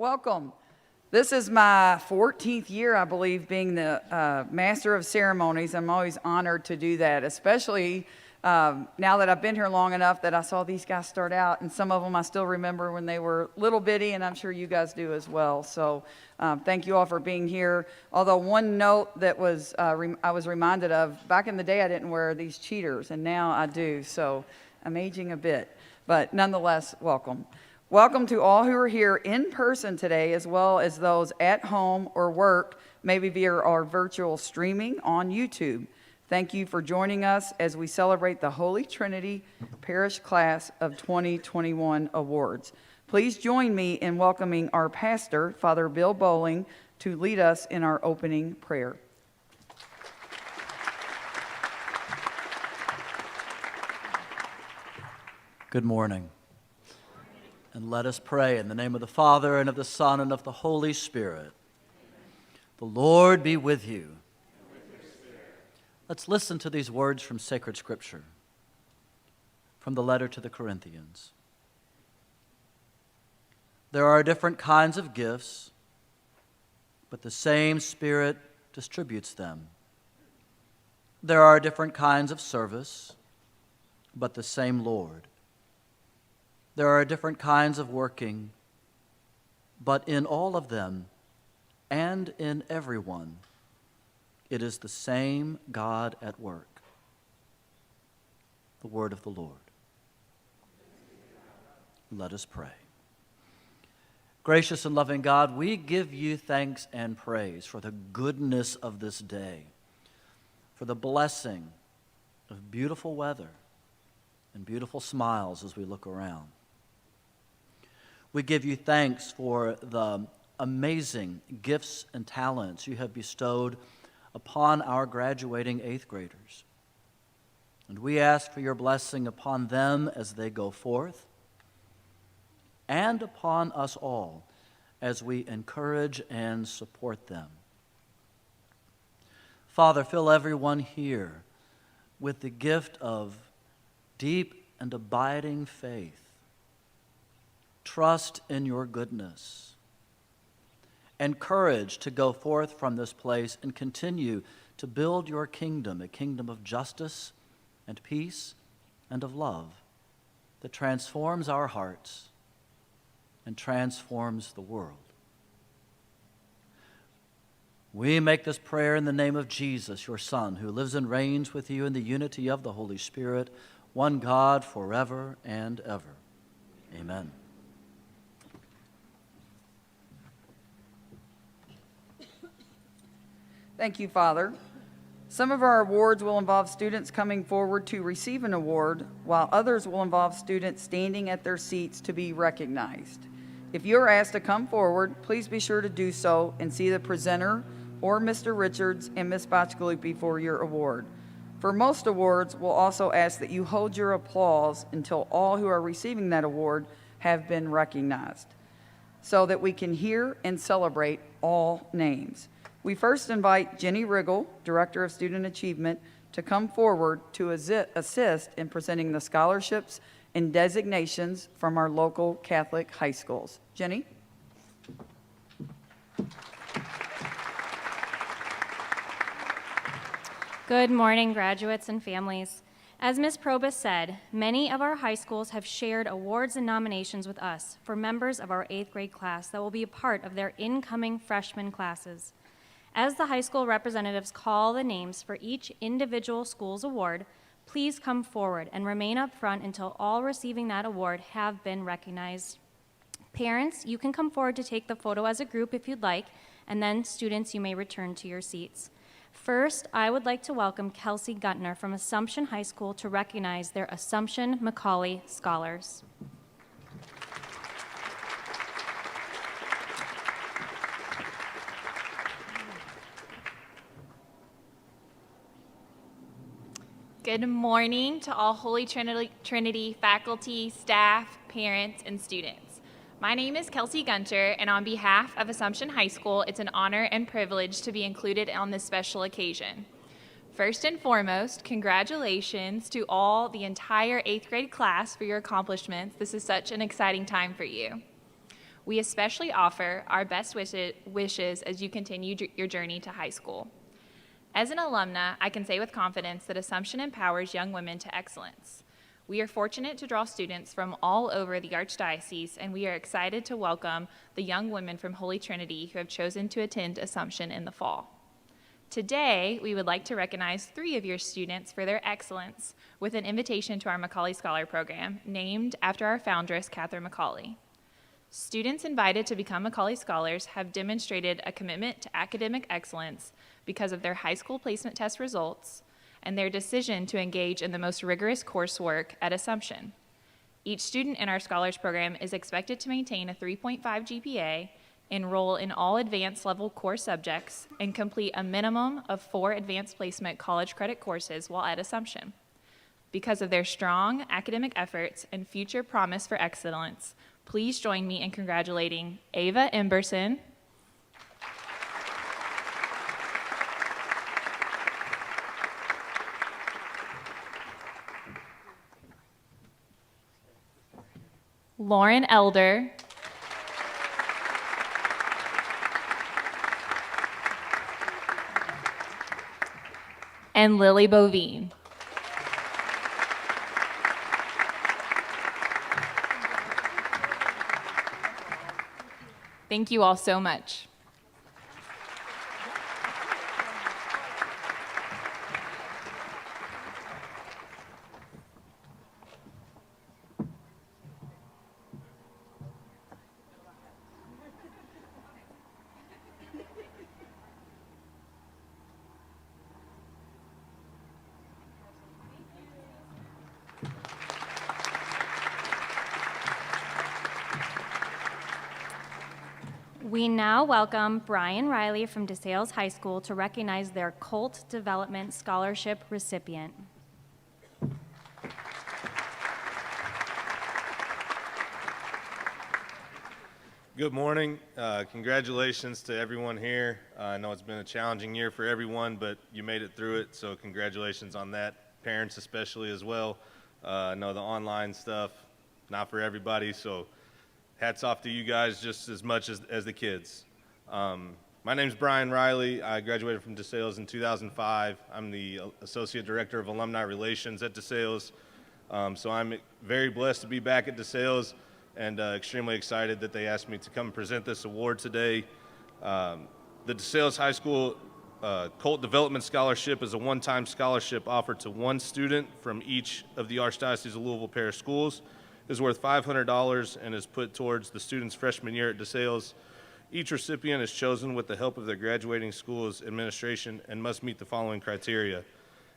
Welcome. This is my 14th year, I believe, being the Master of Ceremonies. I'm always honored to do that, especially now that I've been here long enough that I saw these guys start out, and some of them I still remember when they were little bitty, and I'm sure you guys do as well. So thank you all for being here. Although one note that was I was reminded of, back in the day I didn't wear these cheaters, and now I do, so I'm aging a bit. But nonetheless, welcome. Welcome to all who are here in person today, as well as those at home or work, maybe via our virtual streaming on YouTube. Thank you for joining us as we celebrate the Holy Trinity Parish Class of 2021 Awards. Please join me in welcoming our pastor, Father Bill Bowling, to lead us in our opening prayer. Good morning. And let us pray in the name of the Father, and of the Son, and of the Holy Spirit. The Lord be with you. Let's listen to these words from sacred Scripture, from the letter to the Corinthians. There are different kinds of gifts, but the same Spirit distributes them. There are different kinds of service, but the same Lord. There are different kinds of working, but in all of them and in everyone, it is the same God at work. The word of the Lord. Let us pray. Gracious and loving God, we give you thanks and praise for the goodness of this day, for the blessing of beautiful weather and beautiful smiles as we look around. We give you thanks for the amazing gifts and talents you have bestowed upon our graduating 8th graders. And we ask for your blessing upon them as they go forth, and upon us all as we encourage and support them. Father, fill everyone here with the gift of deep and abiding faith, trust in your goodness, and courage to go forth from this place and continue to build your kingdom, a kingdom of justice and peace and of love that transforms our hearts and transforms the world. We make this prayer in the name of Jesus, your Son, who lives and reigns with you in the unity of the Holy Spirit, one God forever and ever. Amen. Thank you, Father. Some of our awards will involve students coming forward to receive an award, while others will involve students standing at their seats to be recognized. If you are asked to come forward, please be sure to do so and see the presenter or Mr. Richards and Ms. Botchgalupi for your award. For most awards, we'll also ask that you hold your applause until all who are receiving that award have been recognized, so that we can hear and celebrate all names. We first invite Jenny Riggle, Director of Student Achievement, to come forward to assist in presenting the scholarships and designations from our local Catholic high schools. Jenny? Good morning, graduates and families. As Ms. Probus said, many of our high schools have shared awards and nominations with us for members of our 8th grade class that will be a part of their incoming freshman classes. As the high school representatives call the names for each individual school's award, please come forward and remain up front until all receiving that award have been recognized. Parents, you can come forward to take the photo as a group if you'd like, and then students, you may return to your seats. First, I would like to welcome Kelsey Guntner from Assumption High School to recognize their Assumption Macaulay Scholars. Good morning to all Holy Trinity faculty, staff, parents, and students. My name is Kelsey Gunter, and on behalf of Assumption High School, it's an honor and privilege to be included on this special occasion. First and foremost, congratulations to the entire 8th grade class for your accomplishments. This is such an exciting time for you. We especially offer our best wishes as you continue your journey to high school. As an alumna, I can say with confidence that Assumption empowers young women to excellence. We are fortunate to draw students from all over the Archdiocese, and we are excited to welcome the young women from Holy Trinity who have chosen to attend Assumption in the fall. Today, we would like to recognize 3 of your students for their excellence with an invitation to our Macaulay Scholar Program, named after our foundress, Catherine Macaulay. Students invited to become Macaulay Scholars have demonstrated a commitment to academic excellence because of their high school placement test results and their decision to engage in the most rigorous coursework at Assumption. Each student in our Scholars Program is expected to maintain a 3.5 GPA, enroll in all advanced level core subjects, and complete a minimum of 4 advanced placement college credit courses while at Assumption. Because of their strong academic efforts and future promise for excellence, please join me in congratulating Ava Emberson, Lauren Elder, and Lily Bovine. Thank you all so much. We now welcome Brian Riley from DeSales High School to recognize their Colt Development Scholarship recipient. Good morning. Congratulations to everyone here. I know it's been a challenging year for everyone, but you made it through it, so congratulations on that. Parents especially as well. I know the online stuff, not for everybody, so hats off to you guys just as much as the kids. My name's Brian Riley. I graduated from DeSales in 2005. I'm the Associate Director of Alumni Relations at DeSales. So I'm very blessed to be back at DeSales and extremely excited that they asked me to come present this award today. The DeSales High School Colt Development Scholarship is a one-time scholarship offered to one student from each of the Archdiocese of Louisville Parish schools. Is worth $500 and is put towards the student's freshman year at DeSales. Each recipient is chosen with the help of their graduating school's administration and must meet the following criteria: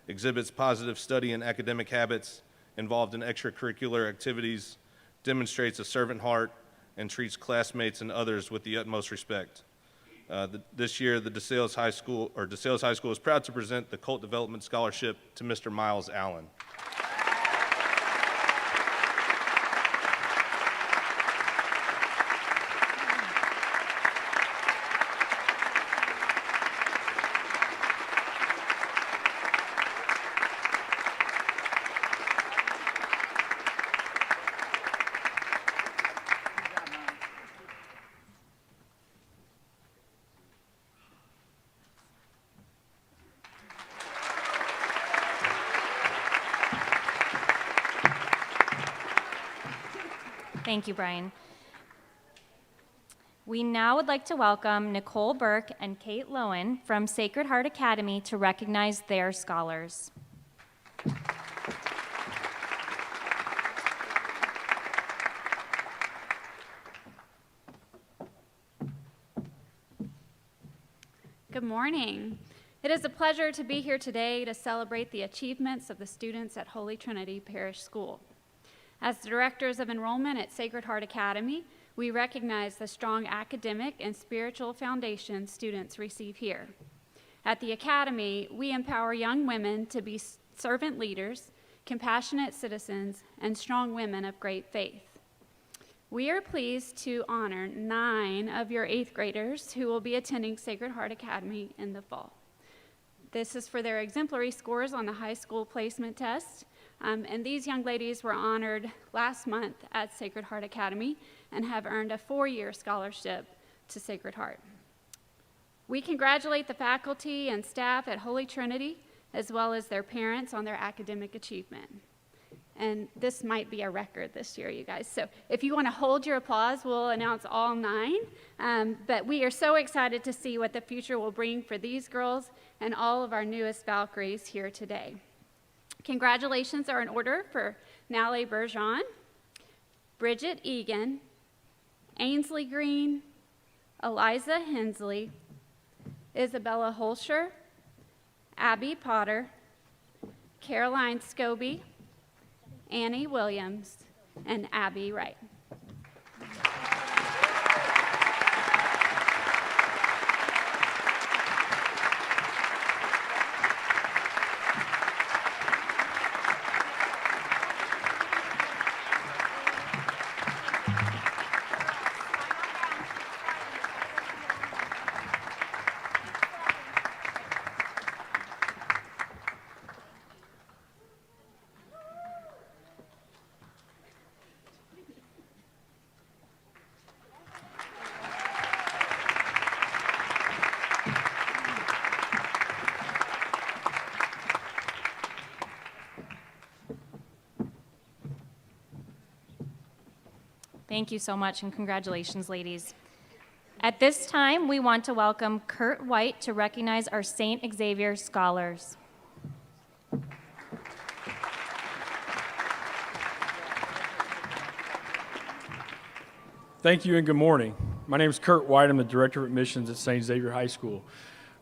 exhibits positive study and academic habits, involved in extracurricular activities, demonstrates a servant heart, and treats classmates and others with the utmost respect. This year, the DeSales High School is proud to present the Colt Development Scholarship to Mr. Miles Allen. Thank you, Brian. We now would like to welcome Nicole Burke and Kate Lowen from Sacred Heart Academy to recognize their scholars. Good morning. It is a pleasure to be here today to celebrate the achievements of the students at Holy Trinity Parish School. As the directors of enrollment at Sacred Heart Academy, we recognize the strong academic and spiritual foundation students receive here. At the Academy, we empower young women to be servant leaders, compassionate citizens, and strong women of great faith. We are pleased to honor 9 of your 8th graders who will be attending Sacred Heart Academy in the fall. This is for their exemplary scores on the high school placement test. And these young ladies were honored last month at Sacred Heart Academy and have earned a 4-year scholarship to Sacred Heart. We congratulate the faculty and staff at Holy Trinity, as well as their parents, on their academic achievement. And this might be a record this year, you guys. So if you want to hold your applause, we'll announce all 9. But we are so excited to see what the future will bring for these girls and all of our newest Valkyries here today. Congratulations are in order for Natalie Bergeron, Bridget Egan, Ainsley Green, Eliza Hensley, Isabella Holscher, Abby Potter, Caroline Scobie, Annie Williams, and Abby Wright. Thank you so much, and congratulations, ladies. At this time, we want to welcome Kurt White to recognize our St. Xavier Scholars. Thank you and good morning. My name is Kurt White. I'm the Director of Admissions at St. Xavier High School.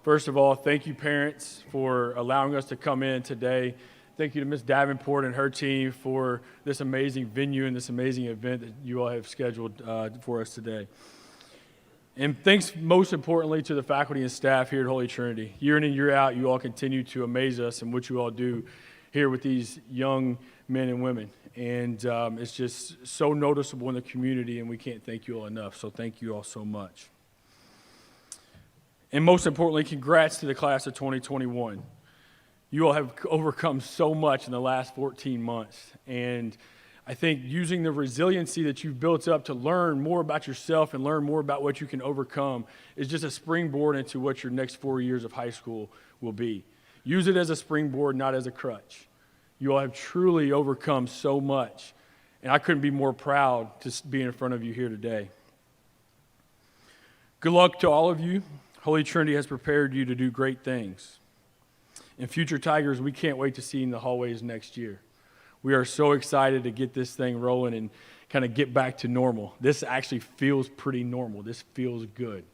First of all, thank you, parents, for allowing us to come in today. Thank you to Ms. Davenport and her team for this amazing venue and this amazing event that you all have scheduled for us today. And thanks most importantly to the faculty and staff here at Holy Trinity. Year in and year out, you all continue to amaze us in what you all do here with these young men and women. And it's just so noticeable in the community, and we can't thank you all enough. So thank you all so much. And most importantly, congrats to the class of 2021. You all have overcome so much in the last 14 months. And I think using the resiliency that you've built up to learn more about yourself and learn more about what you can overcome is just a springboard into what your next 4 years of high school will be. Use it as a springboard, not as a crutch. You all have truly overcome so much. And I couldn't be more proud to be in front of you here today. Good luck to all of you. Holy Trinity has prepared you to do great things. And future Tigers, we can't wait to see you in the hallways next year. We are so excited to get this thing rolling and kind of get back to normal. This actually feels pretty normal. This feels good.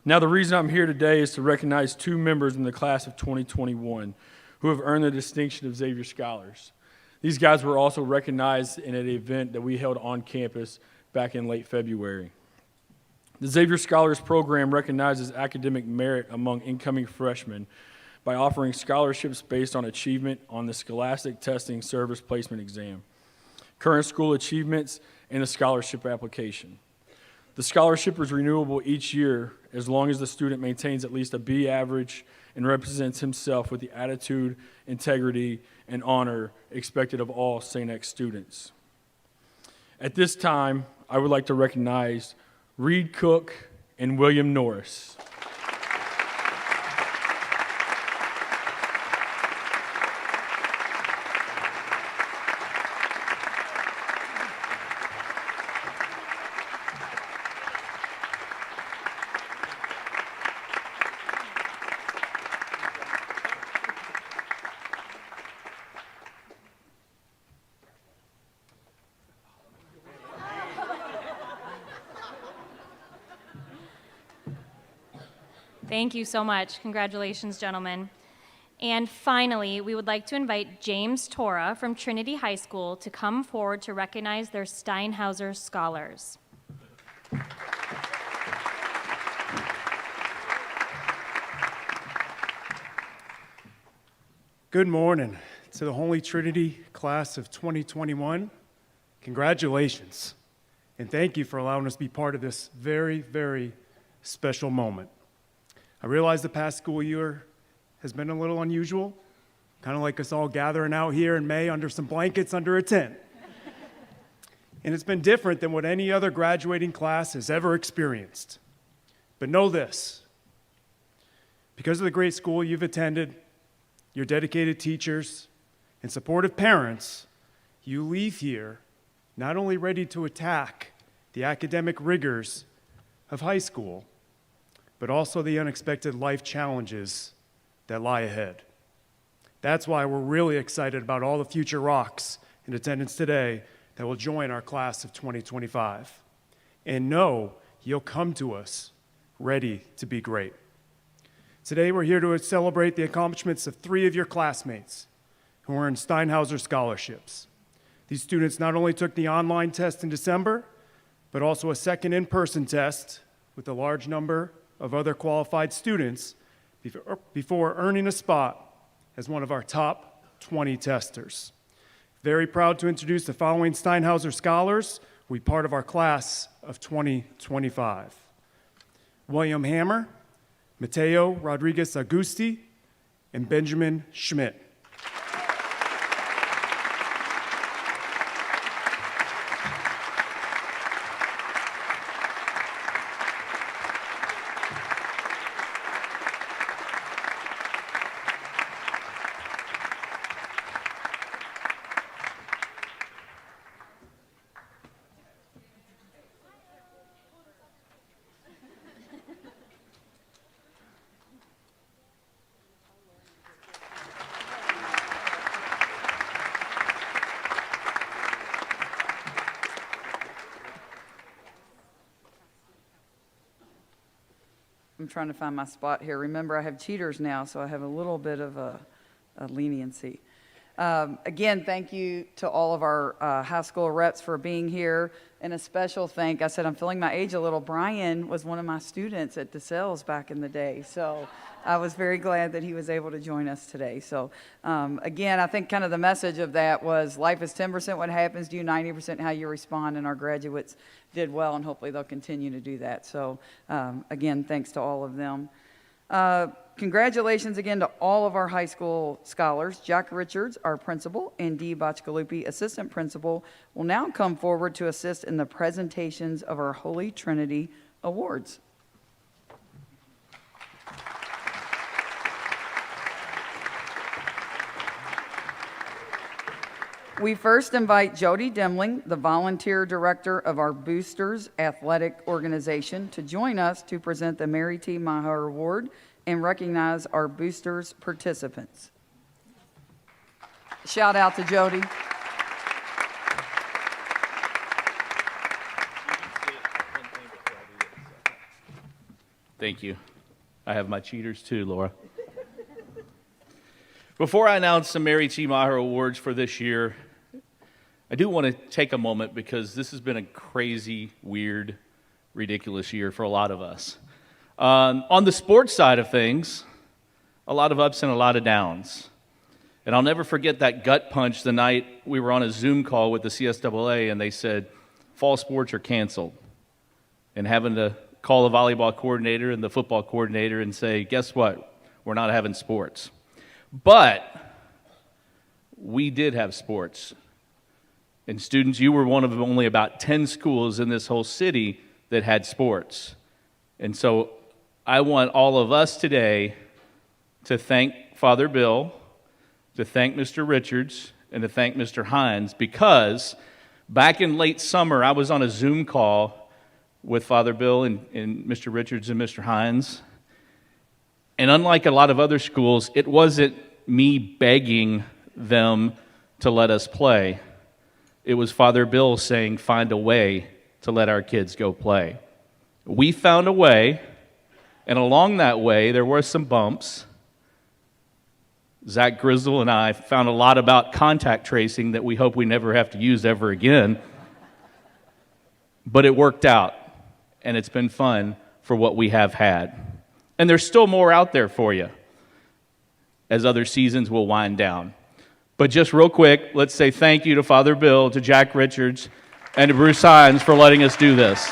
Now, the reason I'm here today is to recognize 2 members in the class of 2021 who have earned the distinction of Xavier Scholars. These guys were also recognized in an event that we held on campus back in late February. The Xavier Scholars Program recognizes academic merit among incoming freshmen by offering scholarships based on achievement on the Scholastic Testing Service Placement Exam, current school achievements, and the scholarship application. The scholarship is renewable each year as long as the student maintains at least a B average and represents himself with the attitude, integrity, and honor expected of all St. X students. At this time, I would like to recognize Reed Cook and William Norris. Thank you so much. Congratulations, gentlemen. And finally, we would like to invite James Tora from Trinity High School to come forward to recognize their Steinhauser Scholars. Good morning to the Holy Trinity class of 2021. Congratulations, and thank you for allowing us to be part of this very, very special moment. I realize the past school year has been a little unusual, kind of like us all gathering out here in May under some blankets under a tent. and it's been different than what any other graduating class has ever experienced. But know this, because of the great school you've attended, your dedicated teachers, and supportive parents, you leave here not only ready to attack the academic rigors of high school, but also the unexpected life challenges that lie ahead. That's why we're really excited about all the future rocks in attendance today that will join our class of 2025. And know you'll come to us ready to be great. Today we're here to celebrate the accomplishments of 3 of your classmates who earned Steinhauser scholarships. These students not only took the online test in December, but also a second in-person test with a large number of other qualified students before earning a spot as one of our top 20 testers. Very proud to introduce the following Steinhauser scholars who will be part of our class of 2025. William Hammer, Mateo Rodriguez Agusti, and Benjamin Schmidt. I'm trying to find my spot here. Remember, I have cheaters now, so I have a little bit of a leniency. Again, thank you to all of our high school reps for being here. And a special thank, I said I'm feeling my age a little. Brian was one of my students at DeSales back in the day. So I was very glad that he was able to join us today. So again, I think kind of the message of that was life is 10% what happens to you, 90% how you respond. And our graduates did well, and hopefully they'll continue to do that. So again, thanks to all of them. Congratulations again to all of our high school scholars. Jack Richards, our principal, and Dee Bachgalupi, assistant principal, will now come forward to assist in the presentations of our Holy Trinity Awards. We first invite Jody Demling, the volunteer director of our Boosters Athletic Organization, to join us to present the Mary T. Maher Award and recognize our Boosters participants. Shout out to Jody. Thank you. I have my cheaters too, Laura. Before I announce the Mary T. Maher Awards for this year, I do want to take a moment because this has been a crazy, weird, ridiculous year for a lot of us. On the sports side of things, a lot of ups and a lot of downs. And I'll never forget that gut punch the night we were on a Zoom call with the CSAA and they said, fall sports are canceled. And having to call the volleyball coordinator and the football coordinator and say, guess what? We're not having sports. But we did have sports. And students, you were one of only about 10 schools in this whole city that had sports. And so I want all of us today to thank Father Bill, to thank Mr. Richards, and to thank Mr. Hines, because back in late summer, I was on a Zoom call with Father Bill and Mr. Richards and Mr. Hines. And unlike a lot of other schools, it wasn't me begging them to let us play. It was Father Bill saying, find a way to let our kids go play. We found a way, and along that way, there were some bumps. Zach Grizzle and I found a lot about contact tracing that we hope we never have to use ever again. But it worked out, and it's been fun for what we have had. And there's still more out there for you as other seasons will wind down. But just real quick, let's say thank you to Father Bill, to Jack Richards, and to Bruce Hines for letting us do this.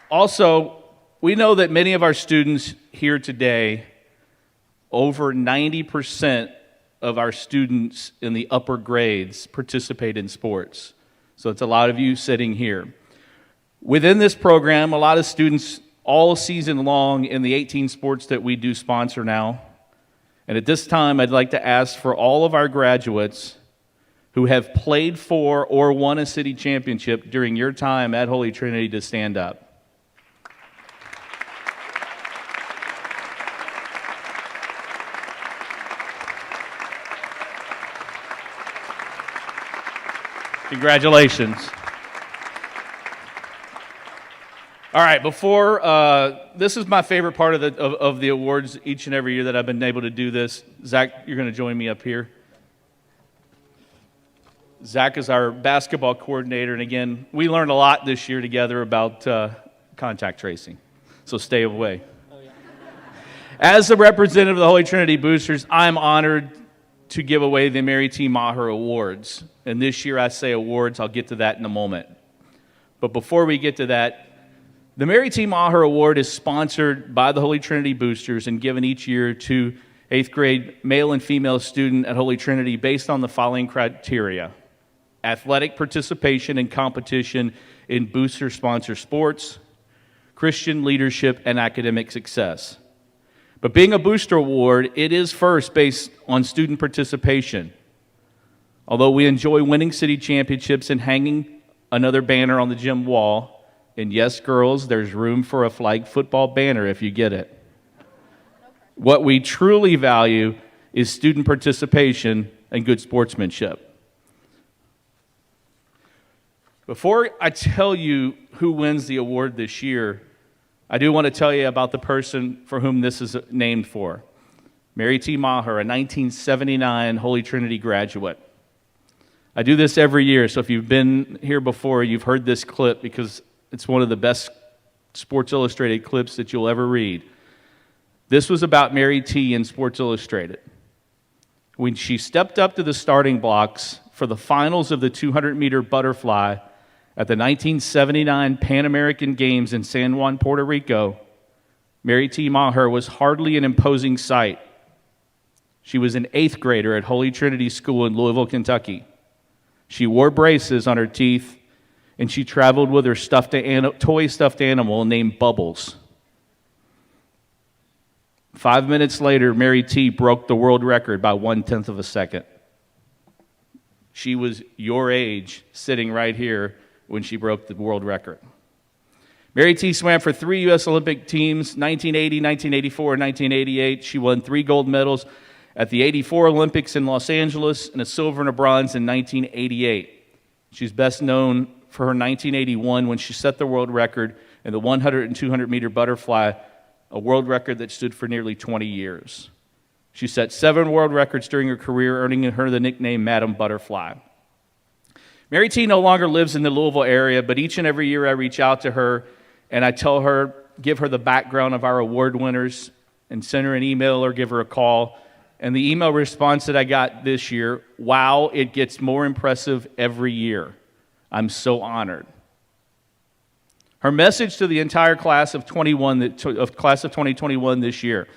Also, we know that many of our students here today over 90% of our students in the upper grades participate in sports. So it's a lot of you sitting here. Within this program, a lot of students all season long in the 18 sports that we do sponsor now. And at this time, I'd like to ask for all of our graduates who have played for or won a city championship during your time at Holy Trinity to stand up. Congratulations. All right, this is my favorite part of the awards each and every year that I've been able to do this. Zach, you're going to join me up here. Zach is our basketball coordinator, and again, we learned a lot this year together about contact tracing, so stay away. As the representative of the Holy Trinity Boosters, I'm honored to give away the Mary T. Maher Awards. And this year I say awards, I'll get to that in a moment. But before we get to that, the Mary T. Maher Award is sponsored by the Holy Trinity Boosters and given each year to 8th grade male and female student at Holy Trinity based on the following criteria: athletic participation and competition in booster-sponsor sports, Christian leadership, and academic success. But being a booster award, it is first based on student participation. Although we enjoy winning city championships and hanging another banner on the gym wall, and yes, girls, there's room for a flag football banner if you get it. What we truly value is student participation and good sportsmanship. Before I tell you who wins the award this year, I do want to tell you about the person for whom this is named for. Mary T. Maher, a 1979 Holy Trinity graduate. I do this every year, so if you've been here before, you've heard this clip because it's one of the best Sports Illustrated clips that you'll ever read. This was about Mary T. in Sports Illustrated. When she stepped up to the starting blocks for the finals of the 200-meter butterfly at the 1979 Pan American Games in San Juan, Puerto Rico, Mary T. Maher was hardly an imposing sight. She was an 8th grader at Holy Trinity School in Louisville, Kentucky. She wore braces on her teeth, and she traveled with her toy stuffed animal named Bubbles. 5 minutes later, Mary T. broke the world record by 1/10 of a second. She was your age, sitting right here when she broke the world record. Mary T. swam for 3 U.S. Olympic teams, 1980, 1984, and 1988. She won 3 gold medals at the 84 Olympics in Los Angeles and a silver and a bronze in 1988. She's best known for her 1981 when she set the world record in the 100 and 200 meter butterfly, a world record that stood for nearly 20 years. She set 7 world records during her career, earning her the nickname Madam Butterfly. Mary T. no longer lives in the Louisville area, but each and every year I reach out to her and I tell her, give her the background of our award winners and send her an email or give her a call. And the email response that I got this year, wow, it gets more impressive every year. I'm so honored. Her message to the entire class of 2021 this year: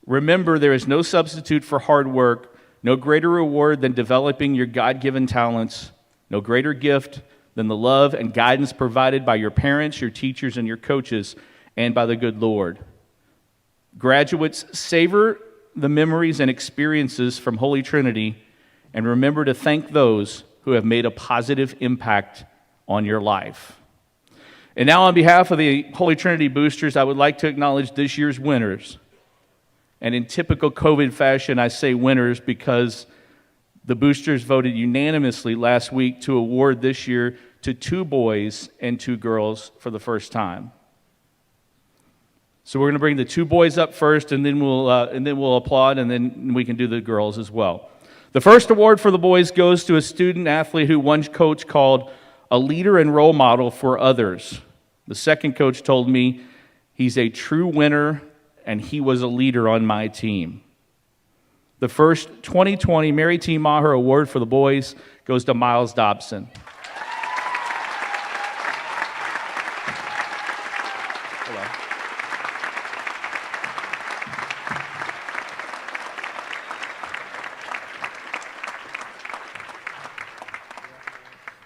remember, there is no substitute for hard work, no greater reward than developing your God-given talents, no greater gift than the love and guidance provided by your parents, your teachers, and your coaches, and by the good Lord. Graduates, savor the memories and experiences from Holy Trinity, and remember to thank those who have made a positive impact on your life. And now, on behalf of the Holy Trinity Boosters, I would like to acknowledge this year's winners. And in typical COVID fashion, I say winners because the Boosters voted unanimously last week to award this year to 2 boys and 2 girls for the first time. So we're going to bring the 2 boys up first, and then we'll applaud, and then we can do the girls as well. The first award for the boys goes to a student athlete who one coach called a leader and role model for others. The second coach told me he's a true winner and he was a leader on my team. The first 2020 Mary T. Maher Award for the boys goes to Miles Dobson.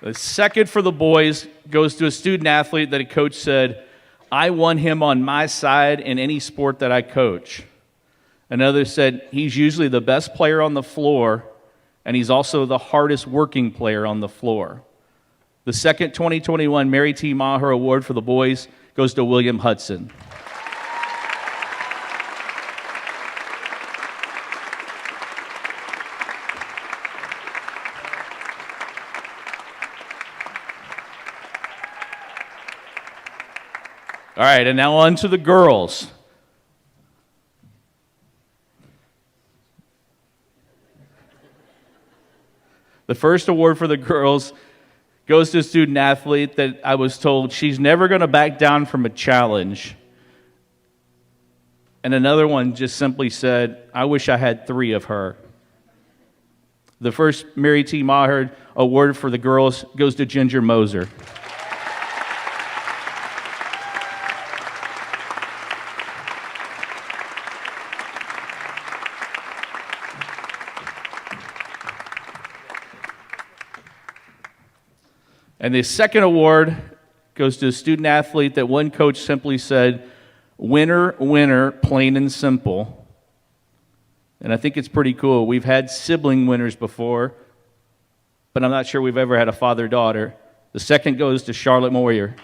The second for the boys goes to a student athlete that a coach said, I want him on my side in any sport that I coach. Another said, he's usually the best player on the floor, and he's also the hardest working player on the floor. The second 2021 Mary T. Maher Award for the boys goes to William Hudson. All right, and now on to the girls. The first award for the girls goes to a student athlete that I was told she's never going to back down from a challenge. And another one just simply said, I wish I had 3 of her. The first Mary T. Maher Award for the girls goes to Ginger Moser. And the second award goes to a student athlete that one coach simply said, winner, winner, plain and simple. And I think it's pretty cool. We've had sibling winners before, but I'm not sure we've ever had a father-daughter. The second goes to Charlotte Moyer.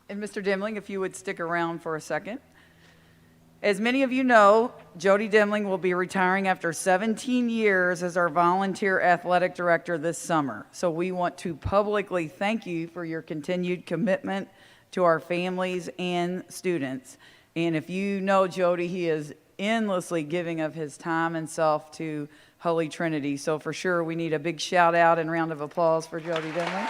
And Mr. Demling, if you would stick around for a second. As many of you know, Jody Demling will be retiring after 17 years as our volunteer athletic director this summer. So we want to publicly thank you for your continued commitment to our families and students. And if you know Jody, he is endlessly giving of his time and self to Holy Trinity. So for sure, we need a big shout out and round of applause for Jody Demling.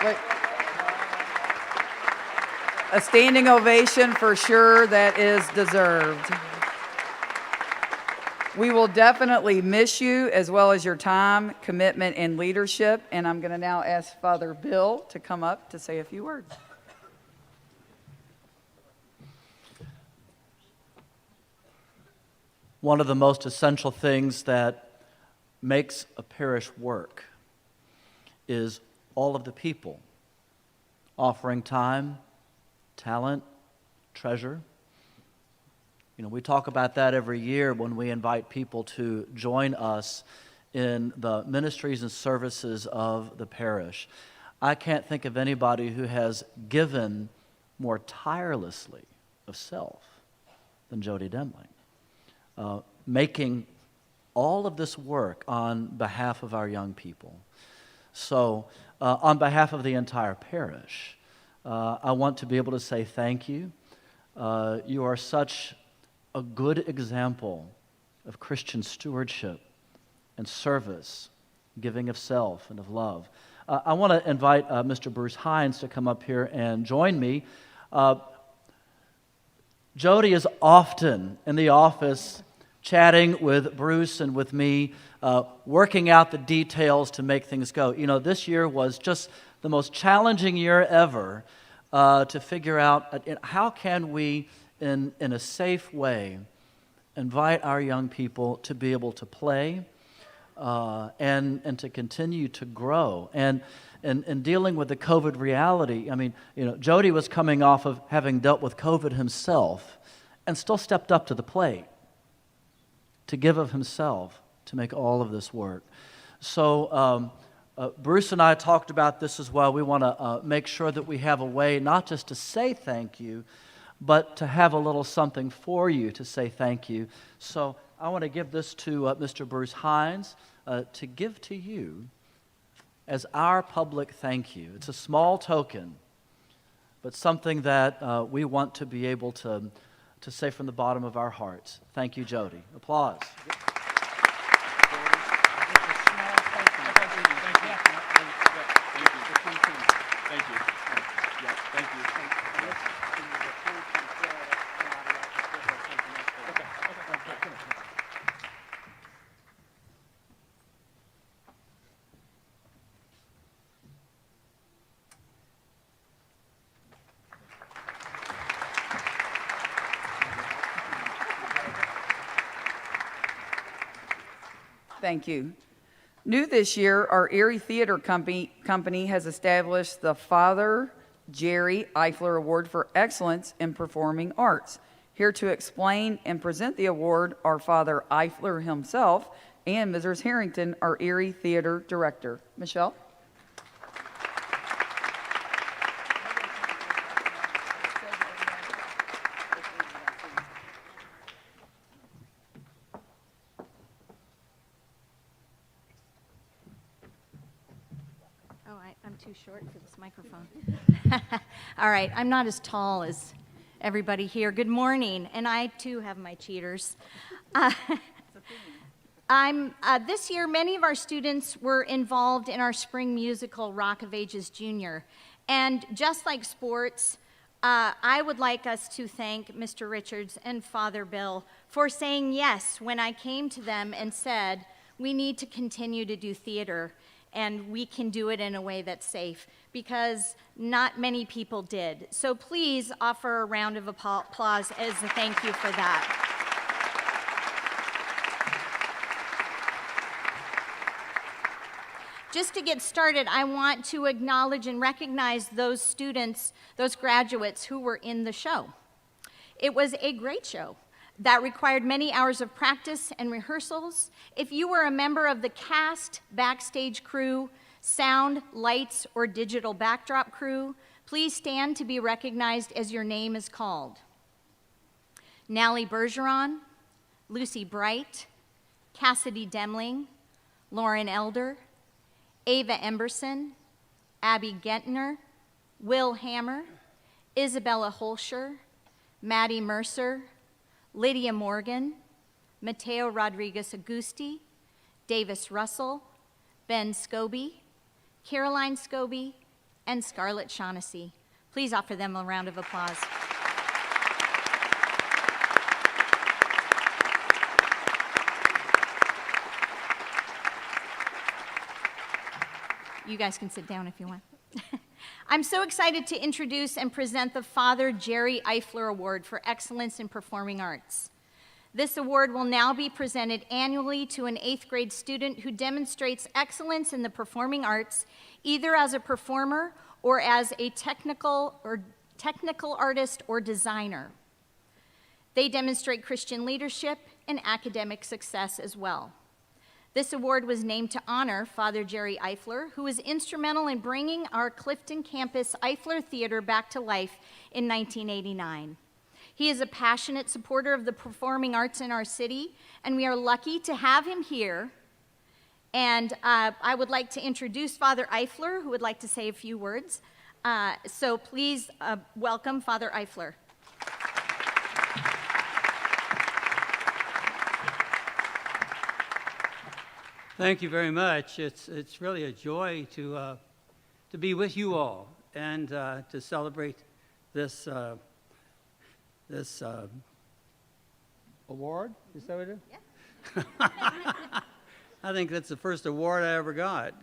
Wait. A standing ovation for sure, that is deserved. We will definitely miss you as well as your time, commitment, and leadership. And I'm going to now ask Father Bill to come up to say a few words. One of the most essential things that makes a parish work is all of the people offering time, talent, treasure. You know, we talk about that every year when we invite people to join us in the ministries and services of the parish. I can't think of anybody who has given more tirelessly of self than Jody Demling, making all of this work on behalf of our young people. So, on behalf of the entire parish, I want to be able to say thank you. You are such a good example of Christian stewardship and service, giving of self and of love. I want to invite Mr. Bruce Hines to come up here and join me. Jody is often in the office chatting with Bruce and with me, working out the details to make things go. You know, this year was just the most challenging year ever to figure out how can we, in a safe way, invite our young people to be able to play and to continue to grow. And dealing with the COVID reality, I mean, you know, Jody was coming off of having dealt with COVID himself and still stepped up to the plate to give of himself to make all of this work. So Bruce and I talked about this as well. We want to make sure that we have a way not just to say thank you, but to have a little something for you to say thank you. So I want to give this to Mr. Bruce Hines to give to you as our public thank you. It's a small token, but something that we want to be able to say from the bottom of our hearts. Thank you, Jody. Applause. Thank you. New this year, our Erie Theater Company has established the Father Jerry Eifler Award for Excellence in Performing Arts. Here to explain and present the award are Father Eifler himself and Mrs. Harrington, our Erie Theater Director. Michelle? I'm too short for this microphone. All right, I'm not as tall as everybody here. Good morning, and I too have my cheaters. This year, many of our students were involved in our spring musical, Rock of Ages Junior. And just like sports, I would like us to thank Mr. Richards and Father Bill for saying yes when I came to them and said, we need to continue to do theater, and we can do it in a way that's safe, because not many people did. So please offer a round of applause as a thank you for that. Just to get started, I want to acknowledge and recognize those students, those graduates who were in the show. It was a great show that required many hours of practice and rehearsals. If you were a member of the cast, backstage crew, sound, lights, or digital backdrop crew, please stand to be recognized as your name is called. Nally Bergeron, Lucy Bright, Cassidy Demling, Lauren Elder, Ava Emberson, Abby Gentner, Will Hammer, Isabella Holscher, Maddie Mercer, Lydia Morgan, Mateo Rodriguez Agusti, Davis Russell, Ben Scobie, Caroline Scobie, and Scarlett Shaughnessy. Please offer them a round of applause. You guys can sit down if you want. I'm so excited to introduce and present the Father Jerry Eifler Award for Excellence in Performing Arts. This award will now be presented annually to an 8th grade student who demonstrates excellence in the performing arts, either as a performer or as a technical artist or designer. They demonstrate Christian leadership and academic success as well. This award was named to honor Father Jerry Eifler, who was instrumental in bringing our Clifton campus Eifler Theater back to life in 1989. He is a passionate supporter of the performing arts in our city, and we are lucky to have him here. And I would like to introduce Father Eifler, who would like to say a few words. So please welcome Father Eifler. Thank you very much. It's really a joy to be with you all and to celebrate this award. Is that what it is? Yeah. I think that's the first award I ever got.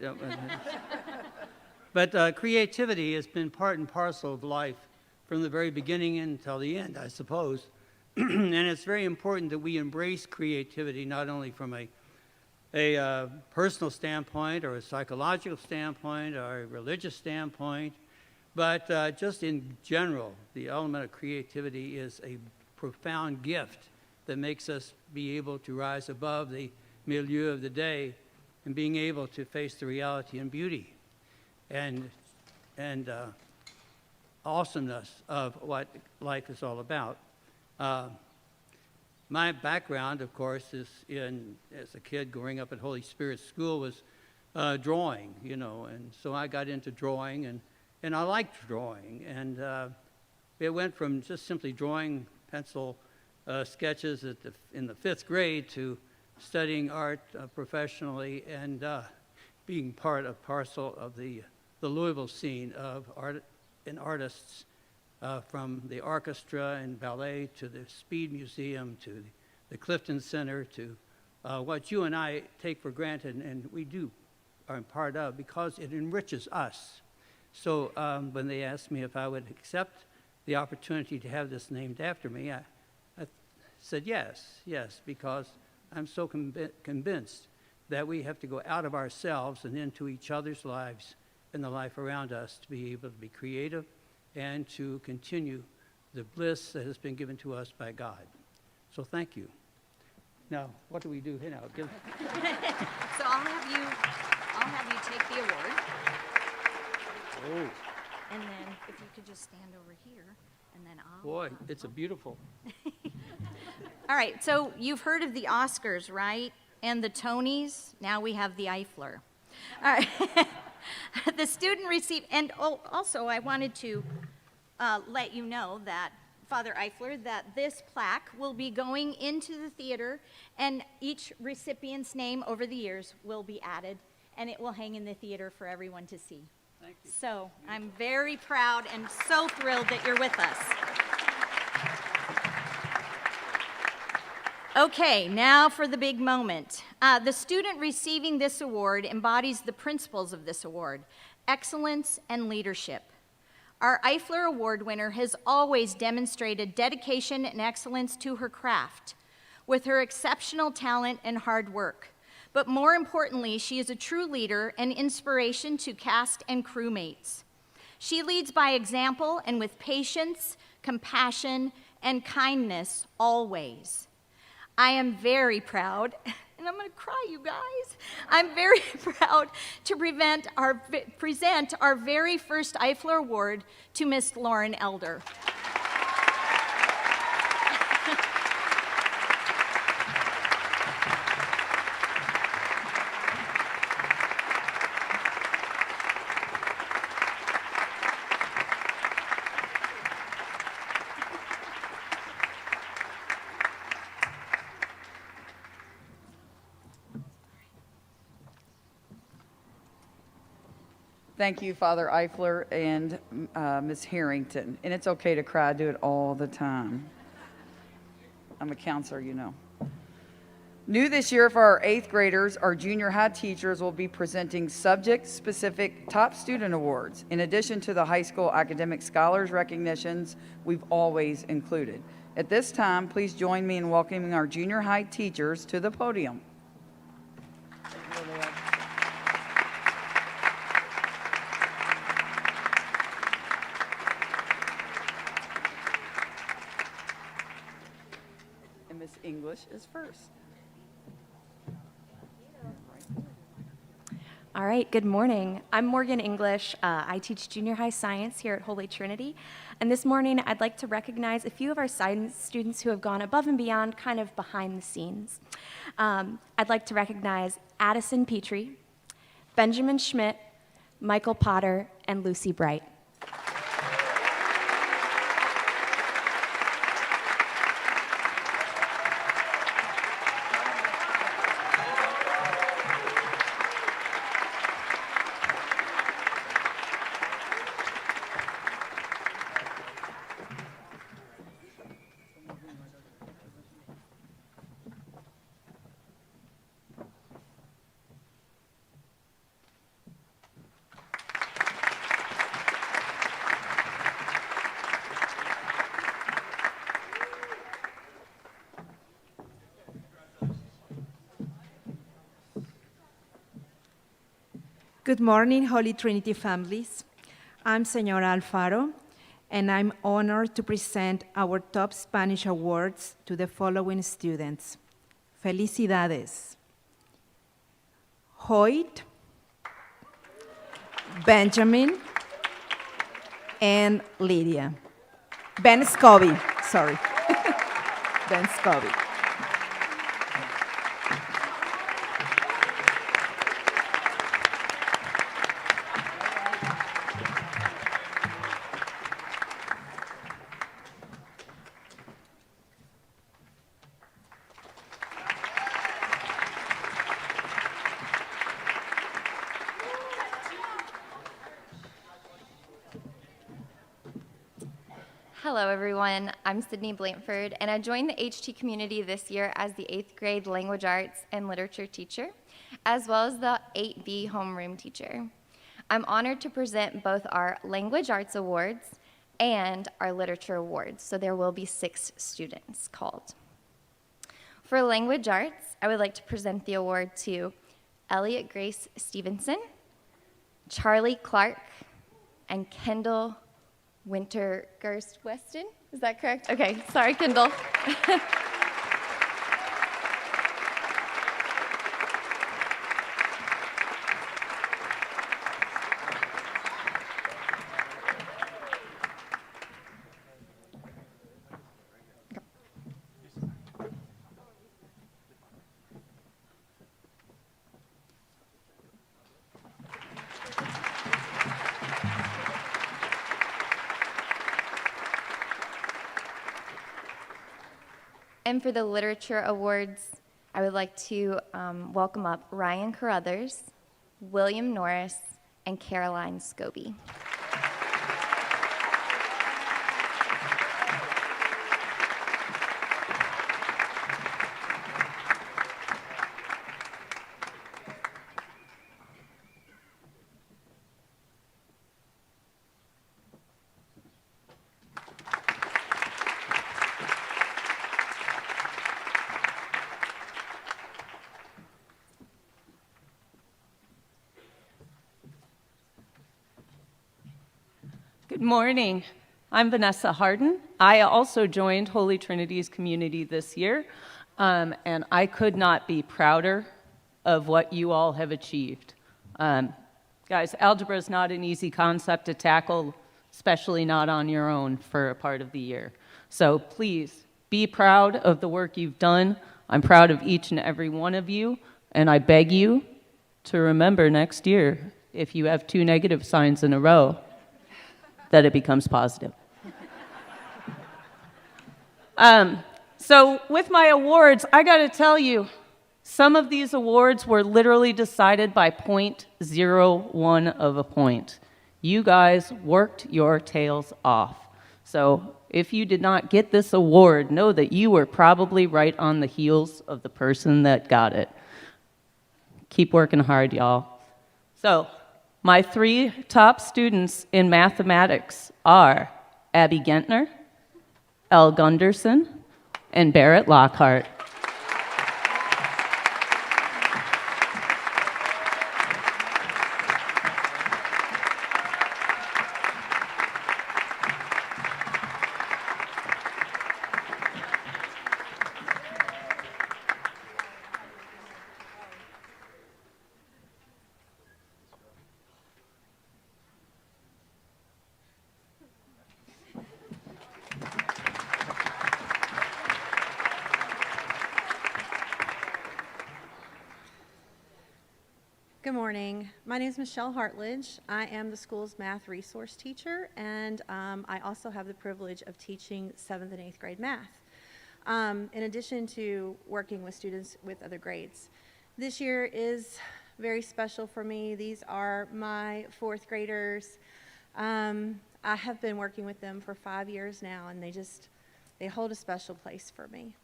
But creativity has been part and parcel of life from the very beginning until the end, I suppose. And it's very important that we embrace creativity, not only from a personal standpoint or a psychological standpoint or a religious standpoint, but just in general, the element of creativity is a profound gift that makes us be able to rise above the milieu of the day and being able to face the reality and beauty and awesomeness of what life is all about. My background, of course, is as a kid growing up at Holy Spirit School was drawing, and so I got into drawing, and I liked drawing, and it went from just simply drawing pencil sketches in the 5th grade to studying art professionally and being parcel of the Louisville scene of art and artists, from the orchestra and ballet to the Speed Museum to the Clifton Center to what you and I take for granted and we are part of because it enriches us. So when they asked me if I would accept the opportunity to have this named after me, I said yes, because I'm so convinced that we have to go out of ourselves and into each other's lives and the life around us to be able to be creative and to continue the bliss that has been given to us by God. So thank you. Now, what do we do here now? So I'll have you take the award. Oh, And then if you could just stand over here, and then I'll... boy, it's a beautiful. All right, so you've heard of the Oscars, right? And the Tonys. Now we have the Eifler. All right. The student received, and also I wanted to let you know that, Father Eifler, that this plaque will be going into the theater, and each recipient's name over the years will be added, and it will hang in the theater for everyone to see. Thank you. So I'm very proud and so thrilled that you're with us. Okay, now for the big moment. The student receiving this award embodies the principles of this award: excellence and leadership. Our Eifler Award winner has always demonstrated dedication and excellence to her craft with her exceptional talent and hard work. But more importantly, she is a true leader and inspiration to cast and crewmates. She leads by example and with patience, compassion, and kindness always. I am very proud, and I'm going to cry, you guys. I'm very proud to present our very first Eifler Award to Miss Lauren Elder. Thank you, Father Eifler and Ms. Harrington. And it's okay to cry, I do it all the time. I'm a counselor, you know. New this year for our 8th graders, our junior high teachers will be presenting subject-specific top student awards, in addition to the high school academic scholars recognitions we've always included. At this time, please join me in welcoming our junior high teachers to the podium. And Miss English is first. All right, good morning. I'm Morgan English. I teach junior high science here at Holy Trinity. And this morning, I'd like to recognize a few of our science students who have gone above and beyond, kind of behind the scenes. I'd like to recognize Addison Petrie, Benjamin Schmidt, Michael Potter, and Lucy Bright. Good morning, Holy Trinity families. I'm Señora Alfaro, and I'm honored to present our top Spanish awards to the following students. Felicidades. Hoyt, Benjamin, and Lydia. Ben Scobie, sorry. Ben Scobie. Hello, everyone. I'm Sydney Blanford, and I joined the HT community this year as the 8th grade language arts and literature teacher, as well as the 8B homeroom teacher. I'm honored to present both our language arts awards and our literature awards, so there will be 6 students called. For language arts, I would like to present the award to Elliot Grace Stevenson, Charlie Clark, and Kendall Wintergerst Weston. Is that correct? Okay, sorry, Kendall. And for the literature awards, I would like to welcome up Ryan Carruthers, William Norris, and Caroline Scobie. Good morning. I'm Vanessa Harden. I also joined Holy Trinity's community this year, and I could not be prouder of what you all have achieved. Guys, algebra is not an easy concept to tackle, especially not on your own for a part of the year. So please be proud of the work you've done. I'm proud of each and every one of you, and I beg you to remember next year, if you have 2 negative signs in a row, that it becomes positive. So with my awards, I got to tell you, some of these awards were literally decided by 0.01 of a point. You guys worked your tails off. So if you did not get this award, know that you were probably right on the heels of the person that got it. Keep working hard, y'all. So my 3 top students in mathematics are Abby Gentner, Elle Gunderson, and Barrett Lockhart. Good morning. My name is Michelle Hartledge. I am the school's math resource teacher, and I also have the privilege of teaching 7th and 8th grade math, in addition to working with students with other grades. This year is very special for me. These are my 4th graders. I have been working with them for 5 years now, and they hold a special place for me.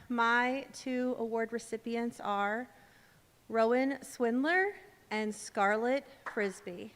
My 2 award recipients are Rowan Swindler and Scarlett Frisbee.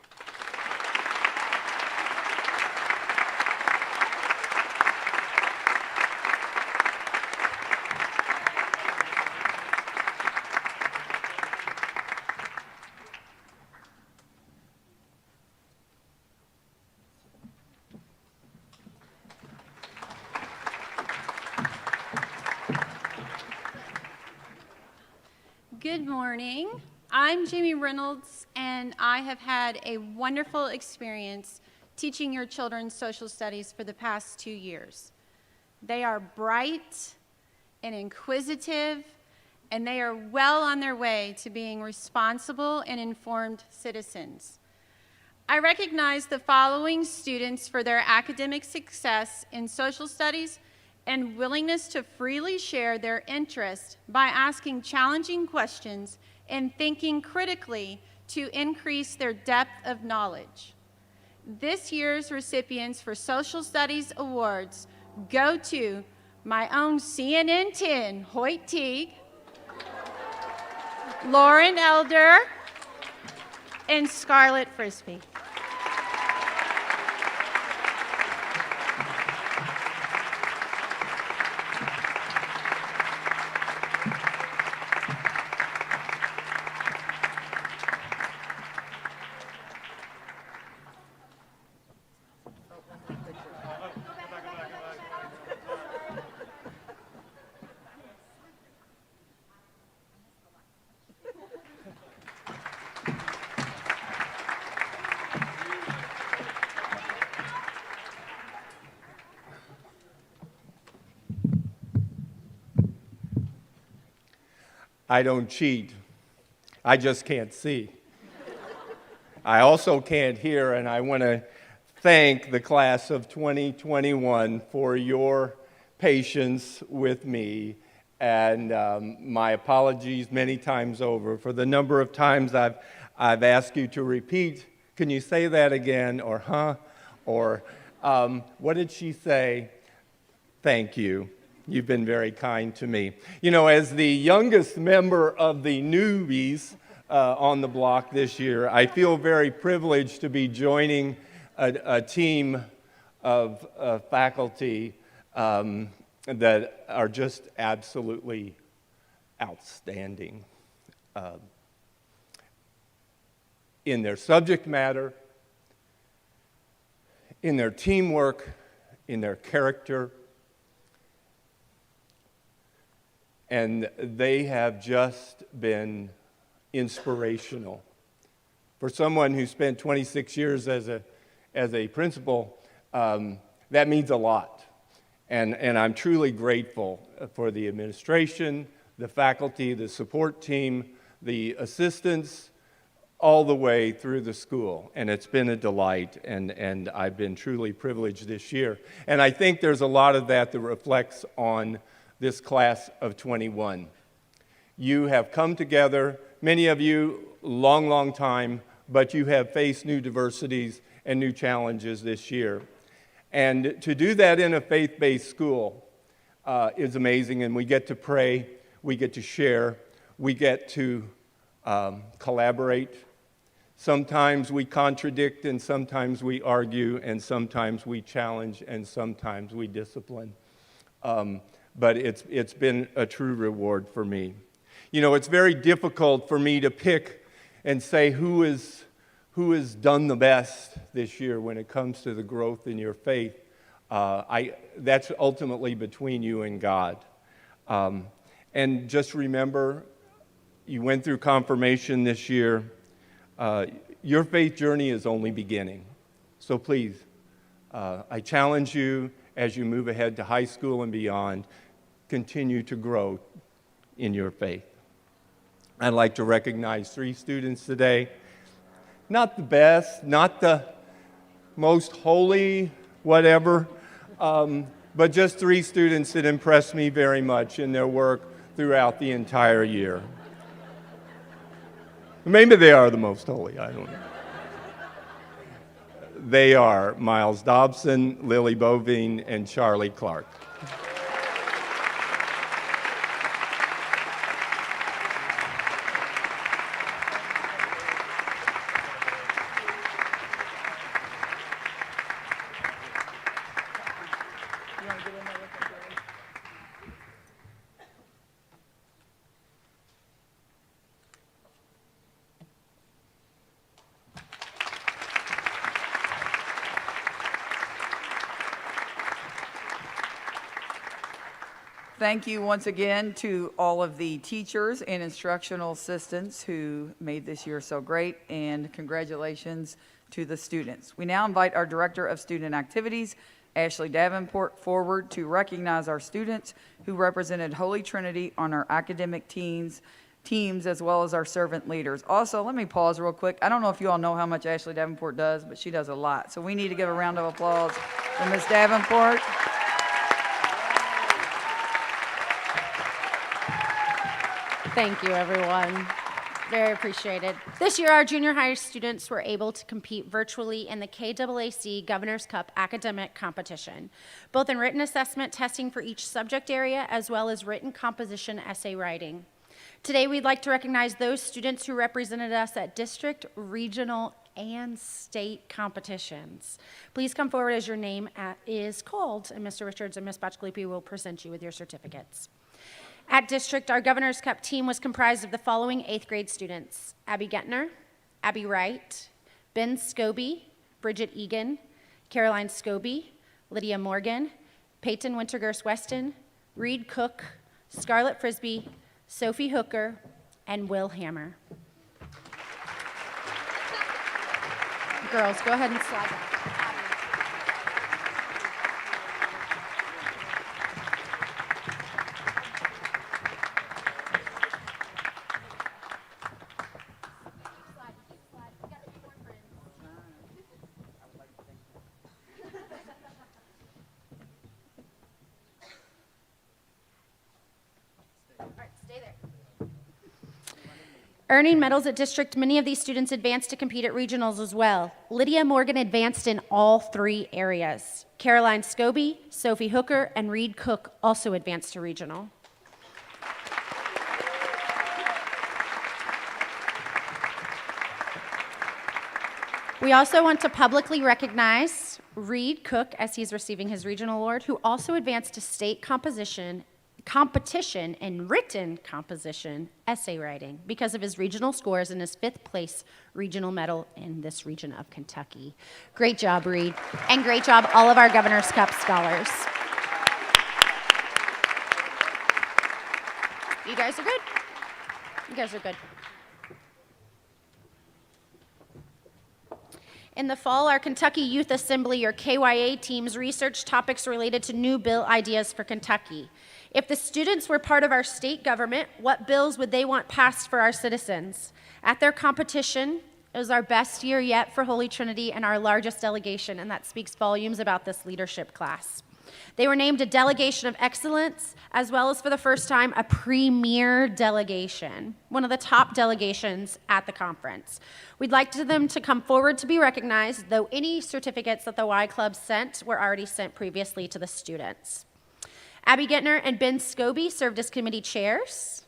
Good morning. I'm Jamie Reynolds, and I have had a wonderful experience teaching your children social studies for the past 2 years. They are bright and inquisitive, and they are well on their way to being responsible and informed citizens. I recognize the following students for their academic success in social studies and willingness to freely share their interest by asking challenging questions and thinking critically to increase their depth of knowledge. This year's recipients for Social Studies Awards go to my own CNN 10, Hoyt Teague, Lauren Elder, and Scarlett Frisbee. I don't cheat. I just can't see. I also can't hear, and I want to thank the class of 2021 for your patience with me, and my apologies many times over for the number of times I've asked you to repeat. Can you say that again? Or huh? Or what did she say? Thank you. You've been very kind to me. You know, as the youngest member of the newbies on the block this year, I feel very privileged to be joining a team of faculty that are just absolutely outstanding in their subject matter, in their teamwork, in their character. And they have just been inspirational. For someone who spent 26 years as a principal, that means a lot. And I'm truly grateful for the administration, the faculty, the support team, the assistants, all the way through the school. And it's been a delight, and I've been truly privileged this year. And I think there's a lot of that reflects on this class of 21. You have come together, many of you, long time, but you have faced new diversities and new challenges this year. And to do that in a faith-based school is amazing, and we get to pray, we get to share, we get to collaborate. Sometimes we contradict, and sometimes we argue, and sometimes we challenge, and sometimes we discipline. But it's been a true reward for me. You know, it's very difficult for me to pick and say who has done the best this year when it comes to the growth in your faith. That's ultimately between you and God. And just remember, you went through confirmation this year. Your faith journey is only beginning. So please, I challenge you as you move ahead to high school and beyond, continue to grow in your faith. I'd like to recognize 3 students today. Not the best, not the most holy, whatever, but just 3 students that impressed me very much in their work throughout the entire year. Maybe they are the most holy, I don't know. They are Miles Dobson, Lily Bovine, and Charlie Clark. Thank you once again to all of the teachers and instructional assistants who made this year so great, and congratulations to the students. We now invite our Director of Student Activities, Ashley Davenport, forward to recognize our students who represented Holy Trinity on our academic teams, as well as our servant leaders. Also, let me pause real quick. I don't know if you all know how much Ashley Davenport does, but she does a lot. So we need to give a round of applause for Ms. Davenport. Thank you, everyone. Very appreciated. This year, our junior high students were able to compete virtually in the KAAC Governor's Cup academic competition, both in written assessment testing for each subject area, as well as written composition essay writing. Today, we'd like to recognize those students who represented us at district, regional, and state competitions. Please come forward as your name is called, and Mr. Richards and Ms. Bachgalipi will present you with your certificates. At district, our Governor's Cup team was comprised of the following 8th grade students: Abby Gettner, Abby Wright, Ben Scobie, Bridget Egan, Caroline Scobie, Lydia Morgan, Peyton Wintergerst Weston, Reed Cook, Scarlett Frisbee, Sophie Hooker, and Will Hammer. Girls, go ahead and slide back. Earning medals at district, many of these students advanced to compete at regionals as well. Lydia Morgan advanced in all 3 areas. Caroline Scobie, Sophie Hooker, and Reed Cook also advanced to regional. We also want to publicly recognize Reed Cook as he's receiving his regional award, who also advanced to state competition in written composition essay writing because of his regional scores and his 5th place regional medal in this region of Kentucky. Great job, Reed, and great job all of our Governor's Cup scholars. You guys are good. You guys are good. In the fall, our Kentucky Youth Assembly, or KYA teams, researched topics related to new bill ideas for Kentucky. If the students were part of our state government, what bills would they want passed for our citizens? At their competition, it was our best year yet for Holy Trinity and our largest delegation, and that speaks volumes about this leadership class. They were named a delegation of excellence, as well as for the first time, a premier delegation, one of the top delegations at the conference. We'd like them to come forward to be recognized, though any certificates that the Y Club sent were already sent previously to the students. Abby Gettner and Ben Scobie served as committee chairs.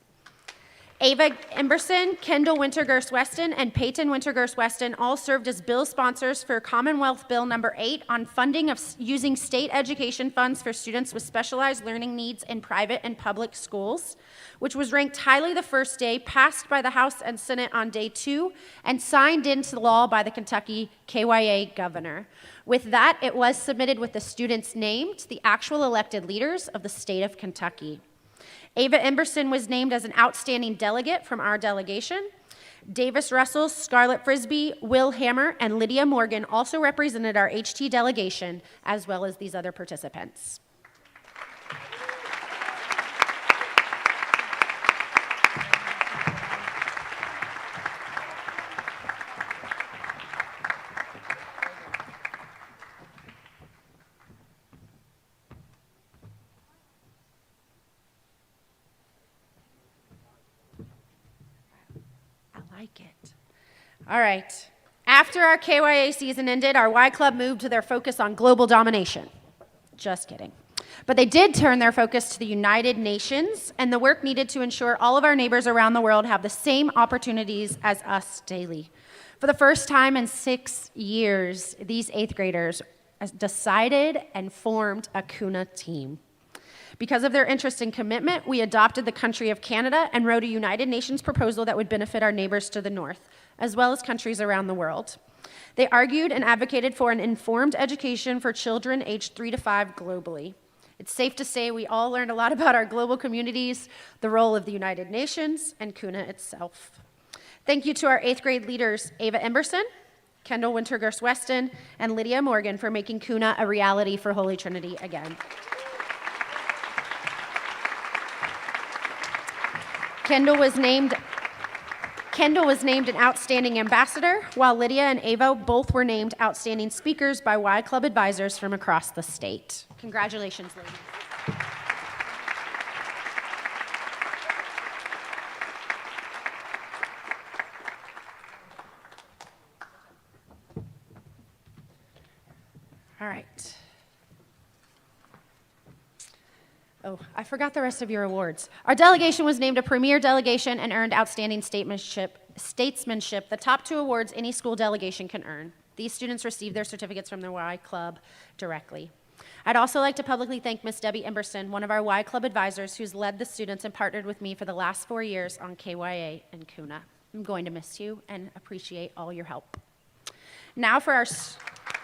Ava Emberson, Kendall Wintergerst Weston, and Peyton Wintergerst Weston all served as bill sponsors for Commonwealth Bill number 8 on funding of using state education funds for students with specialized learning needs in private and public schools, which was ranked highly the first day, passed by the House and Senate on day 2, and signed into law by the Kentucky KYA governor. With that, it was submitted with the students named, the actual elected leaders of the state of Kentucky. Ava Emberson was named as an outstanding delegate from our delegation. Davis Russell, Scarlett Frisbee, Will Hammer, and Lydia Morgan also represented our HT delegation, as well as these other participants. All right. After our KYA season ended, our Y Club moved to their focus on global domination. Just kidding. But they did turn their focus to the United Nations and the work needed to ensure all of our neighbors around the world have the same opportunities as us daily. For the first time in 6 years, these 8th graders decided and formed a Kuna team. Because of their interest and commitment, we adopted the country of Canada and wrote a United Nations proposal that would benefit our neighbors to the north, as well as countries around the world. They argued and advocated for an informed education for children aged 3 to 5 globally. It's safe to say we all learned a lot about our global communities, the role of the United Nations, and Kuna itself. Thank you to our 8th grade leaders, Ava Emberson, Kendall Wintergerst-Weston, and Lydia Morgan for making Kuna a reality for Holy Trinity again. Kendall was named an outstanding ambassador, while Lydia and Ava both were named outstanding speakers by Y Club advisors from across the state. Congratulations, ladies. All right. Oh, I forgot the rest of your awards. Our delegation was named a premier delegation and earned outstanding statesmanship, the top 2 awards any school delegation can earn. These students received their certificates from the Y Club directly. I'd also like to publicly thank Miss Debbie Emberson, one of our Y Club advisors who's led the students and partnered with me for the last 4 years on KYA and Kuna. I'm going to miss you and appreciate all your help. Now for our,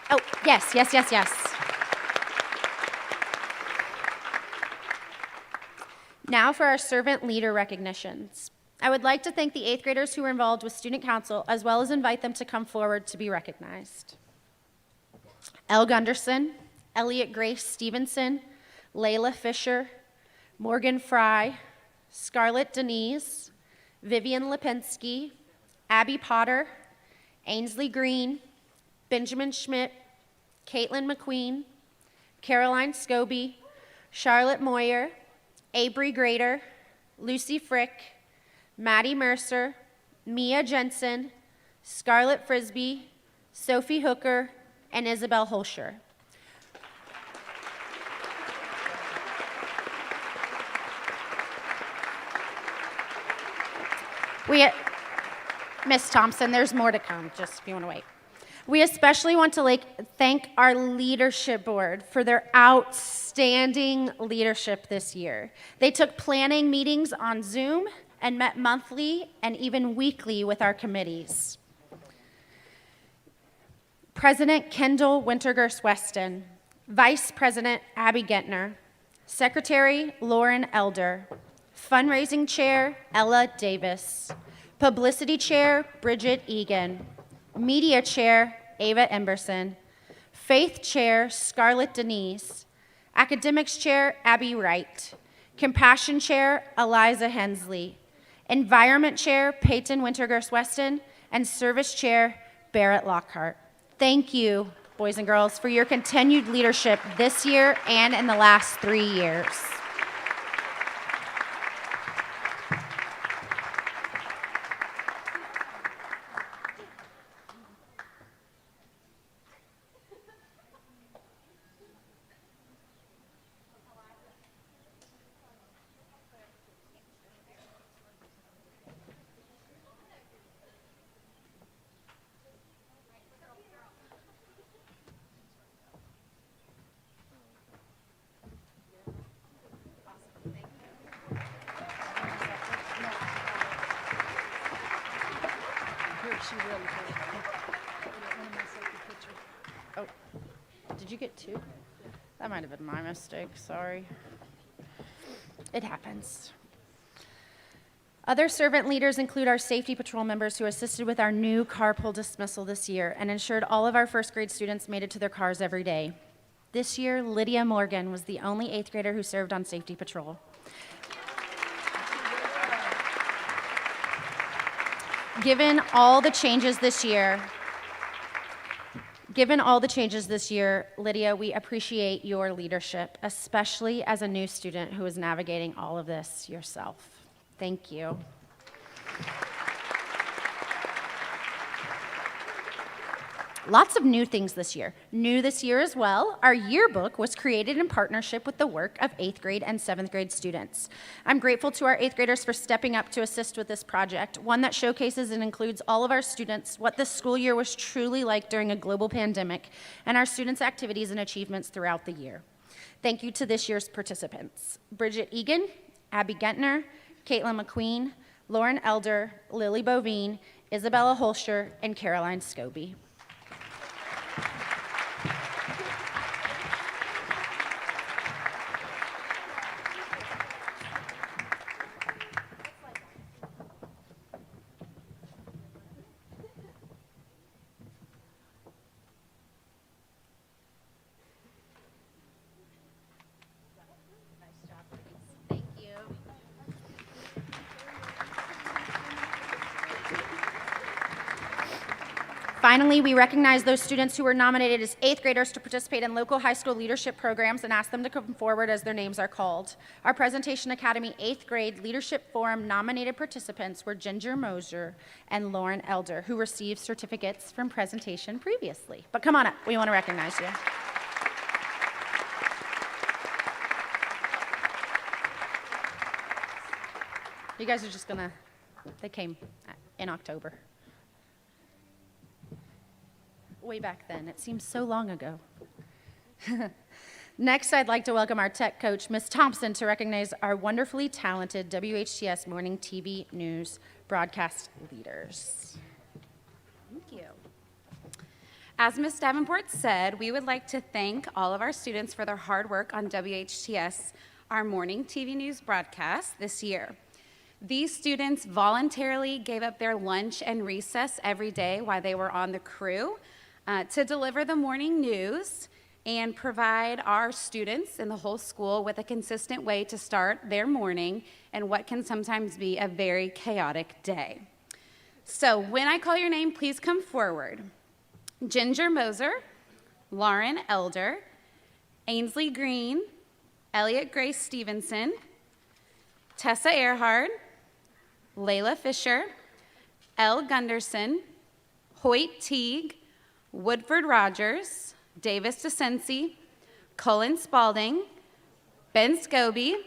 oh, yes. Now for our servant leader recognitions. I would like to thank the 8th graders who were involved with student council, as well as invite them to come forward to be recognized. Elle Gunderson, Elliot Grace Stevenson, Layla Fisher, Morgan Fry, Scarlett Denise, Vivian Lipinski, Abby Potter, Ainsley Green, Benjamin Schmidt, Caitlin McQueen, Caroline Scobie, Charlotte Moyer, Abry Grader, Lucy Frick, Maddie Mercer, Mia Jensen, Scarlett Frisbee, Sophie Hooker, and Isabel Holscher. Miss Thompson, there's more to come, just if you want to wait. We especially want to thank our leadership board for their outstanding leadership this year. They took planning meetings on Zoom and met monthly and even weekly with our committees. President Kendall Wintergerst-Weston, Vice President Abby Gentner, Secretary Lauren Elder, Fundraising Chair Ella Davis, Publicity Chair Bridget Egan, Media Chair Ava Emberson, Faith Chair Scarlett Denise, Academics Chair Abby Wright, Compassion Chair Eliza Hensley, Environment Chair Peyton Wintergerst-Weston, and Service Chair Barrett Lockhart. Thank you, boys and girls, for your continued leadership this year and in the last 3 years. Oh, did you get 2? That might have been my mistake, sorry. It happens. Other servant leaders include our safety patrol members who assisted with our new carpool dismissal this year and ensured all of our 1st grade students made it to their cars every day. This year, Lydia Morgan was the only 8th grader who served on safety patrol. Given all the changes this year, Lydia, we appreciate your leadership, especially as a new student who is navigating all of this yourself. Thank you. Lots of new things this year. New this year as well, our yearbook was created in partnership with the work of 8th grade and 7th grade students. I'm grateful to our 8th graders for stepping up to assist with this project, one that showcases and includes all of our students, what this school year was truly like during a global pandemic, and our students' activities and achievements throughout the year. Thank you to this year's participants: Bridget Egan, Abby Gentner, Caitlin McQueen, Lauren Elder, Lily Bovine, Isabella Holscher, and Caroline Scobie. Finally, we recognize those students who were nominated as 8th graders to participate in local high school leadership programs and ask them to come forward as their names are called. Our Presentation Academy 8th grade Leadership Forum nominated participants were Ginger Moser and Lauren Elder, who received certificates from presentation previously. But come on up, we want to recognize you. You guys are just gonna, they came in October. Way back then, it seems so long ago. Next, I'd like to welcome our tech coach, Ms. Thompson, to recognize our wonderfully talented WHTS Morning TV News broadcast leaders. Thank you. As Ms. Davenport said, we would like to thank all of our students for their hard work on WHTS, our morning TV news broadcast this year. These students voluntarily gave up their lunch and recess every day while they were on the crew to deliver the morning news and provide our students and the whole school with a consistent way to start their morning and what can sometimes be a very chaotic day. So when I call your name, please come forward. Ginger Moser, Lauren Elder, Ainsley Green, Elliot Grace Stevenson, Tessa Earhart, Layla Fisher, Elle Gunderson, Hoyt Teague, Woodford Rogers, Davis DeCency, Cullen Spalding, Ben Scobie,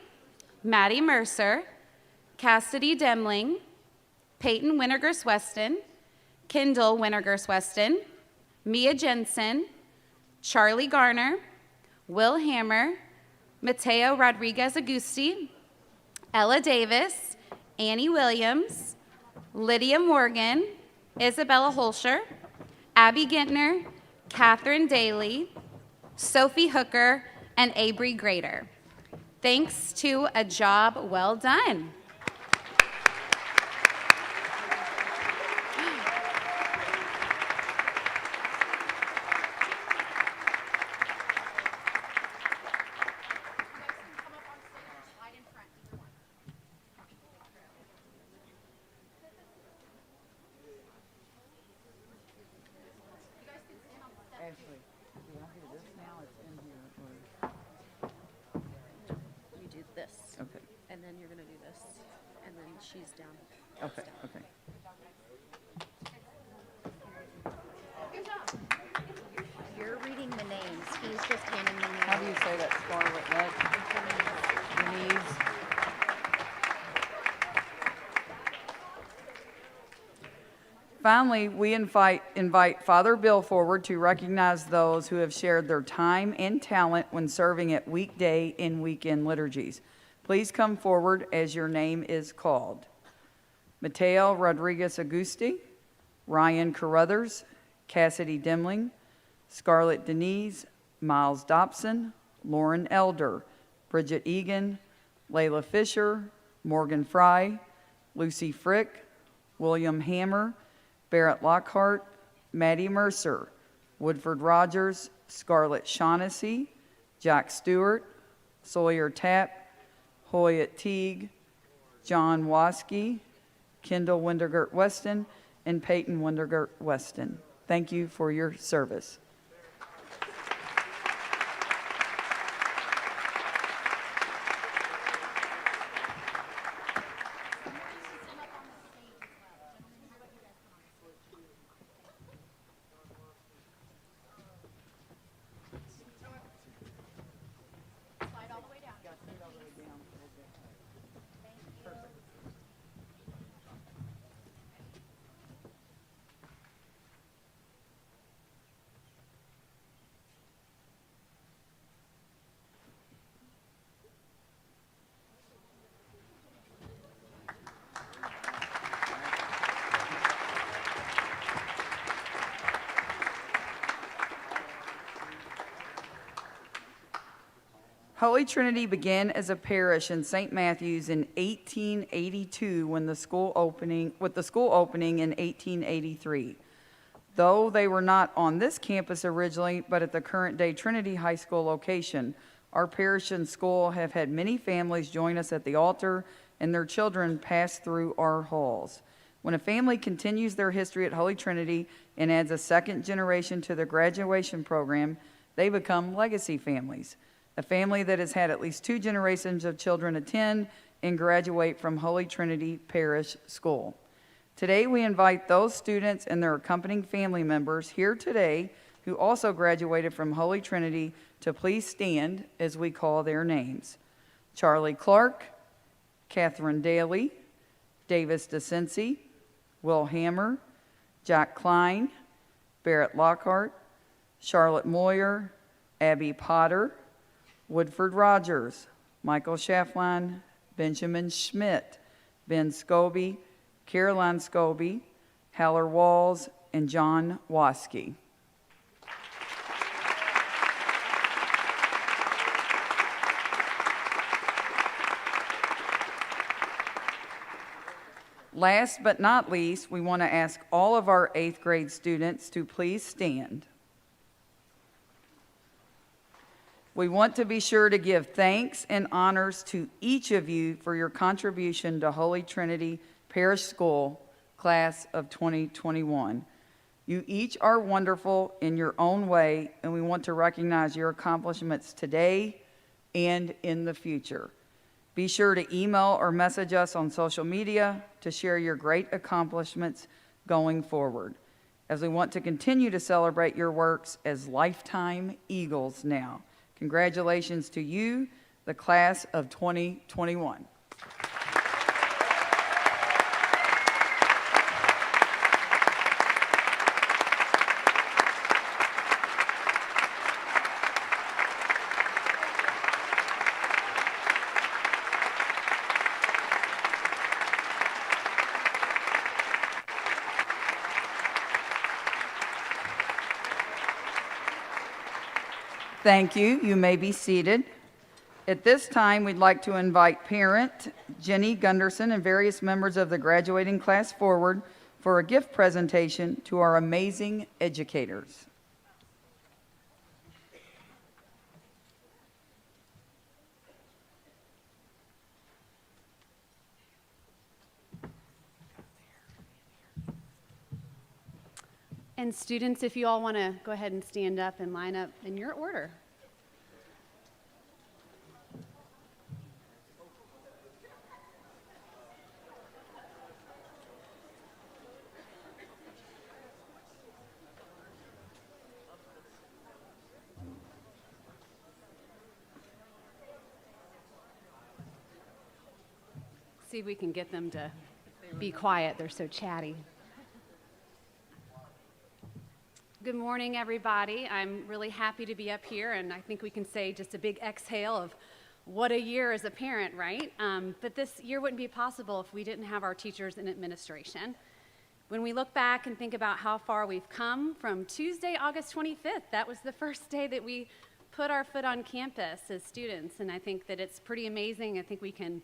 Maddie Mercer, Cassidy Demling, Peyton Wintergers Weston, Kendall Wintergers Weston, Mia Jensen, Charlie Garner, Will Hammer, Mateo Rodriguez Agusti, Ella Davis, Annie Williams, Lydia Morgan, Isabella Holscher, Abby Gintner, Catherine Daly, Sophie Hooker, and Abry Grader. Thanks to a job well done. You do this. Okay. And then you're going to do this. And then she's down. Okay, okay. You're reading the names. He's just handing them the How do you say that, Scarlett? Denise? Finally, we invite Father Bill forward to recognize those who have shared their time and talent when serving at weekday and weekend liturgies. Please come forward as your name is called. Mateo Rodriguez Agusti, Ryan Carruthers, Cassidy Demling, Scarlett Denise, Miles Dobson, Lauren Elder, Bridget Egan, Layla Fisher, Morgan Fry, Lucy Frick, William Hammer, Barrett Lockhart, Maddie Mercer, Woodford Rogers, Scarlett Shaughnessy, Jack Stewart, Sawyer Tapp, Hoyt Teague, John Waskey, Kendall Windergert Weston, and Peyton Windergert Weston. Thank you for your service. Holy Trinity began as a parish in St. Matthews in 1882 with the school opening in 1883. Though they were not on this campus originally, but at the current-day Trinity High School location, our parish and school have had many families join us at the altar and their children pass through our halls. When a family continues their history at Holy Trinity and adds a second generation to their graduation program, they become legacy families. A family that has had at least 2 generations of children attend and graduate from Holy Trinity Parish School. Today, we invite those students and their accompanying family members here today who also graduated from Holy Trinity to please stand as we call their names. Charlie Clark, Catherine Daly, Davis DeCincy, Will Hammer, Jack Klein, Barrett Lockhart, Charlotte Moyer, Abby Potter, Woodford Rogers, Michael Schaffline, Benjamin Schmidt, Ben Scobie, Caroline Scobie, Haller Walls, and John Waskey. Last but not least, we want to ask all of our 8th grade students to please stand. We want to be sure to give thanks and honors to each of you for your contribution to Holy Trinity Parish School, class of 2021. You each are wonderful in your own way, and we want to recognize your accomplishments today and in the future. Be sure to email or message us on social media to share your great accomplishments going forward, as we want to continue to celebrate your works as lifetime Eagles now. Congratulations to you, the class of 2021. Thank you. You may be seated. At this time, we'd like to invite parent Jenny Gunderson and various members of the graduating class forward for a gift presentation to our amazing educators. And students, if you all want to go ahead and stand up and line up in your order. See if we can get them to be quiet. They're so chatty. Good morning, everybody. I'm really happy to be up here, and I think we can say just a big exhale of what a year as a parent, right? But this year wouldn't be possible if we didn't have our teachers and administration. When we look back and think about how far we've come from Tuesday, August 25th, that was the first day that we put our foot on campus as students, and I think that it's pretty amazing. I think we can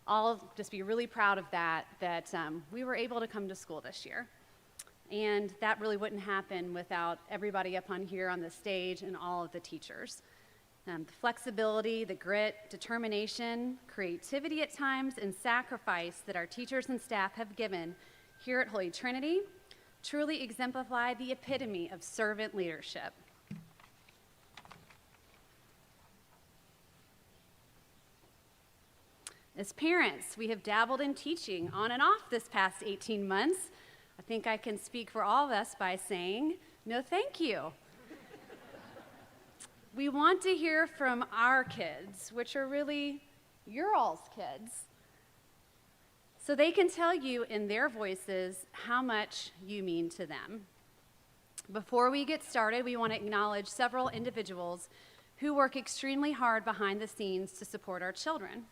all just be really proud of that we were able to come to school this year. And that really wouldn't happen without everybody up on here on the stage and all of the teachers. The flexibility, the grit, determination, creativity at times, and sacrifice that our teachers and staff have given here at Holy Trinity truly exemplify the epitome of servant leadership. As parents, we have dabbled in teaching on and off this past 18 months. I think I can speak for all of us by saying, no thank you. We want to hear from our kids, which are really your all's kids, so they can tell you in their voices how much you mean to them. Before we get started, we want to acknowledge several individuals who work extremely hard behind the scenes to support our children.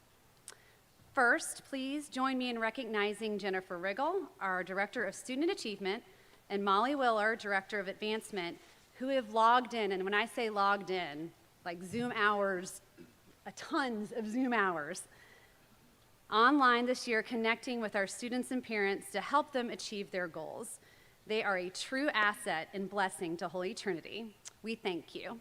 First, please join me in recognizing Jennifer Riggle, our Director of Student Achievement, and Molly Willer, Director of Advancement, who have logged in, and when I say logged in, like Zoom hours, tons of Zoom hours, online this year, connecting with our students and parents to help them achieve their goals. They are a true asset and blessing to Holy Trinity. We thank you.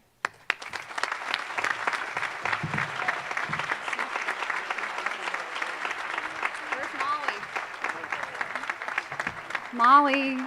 Molly.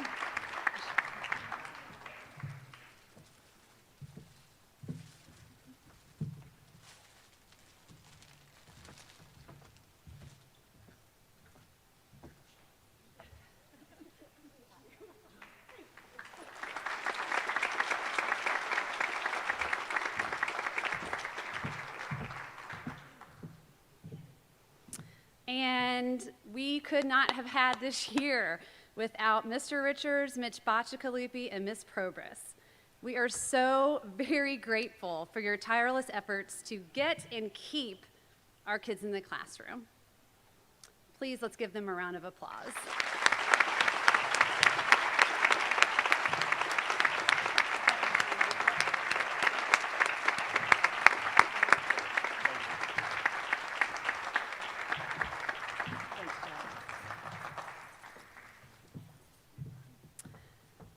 And we could not have had this year without Mr. Richards, Mitch Baccicalupi, and Miss Probus. We are so very grateful for your tireless efforts to get and keep our kids in the classroom. Please, let's give them a round of applause.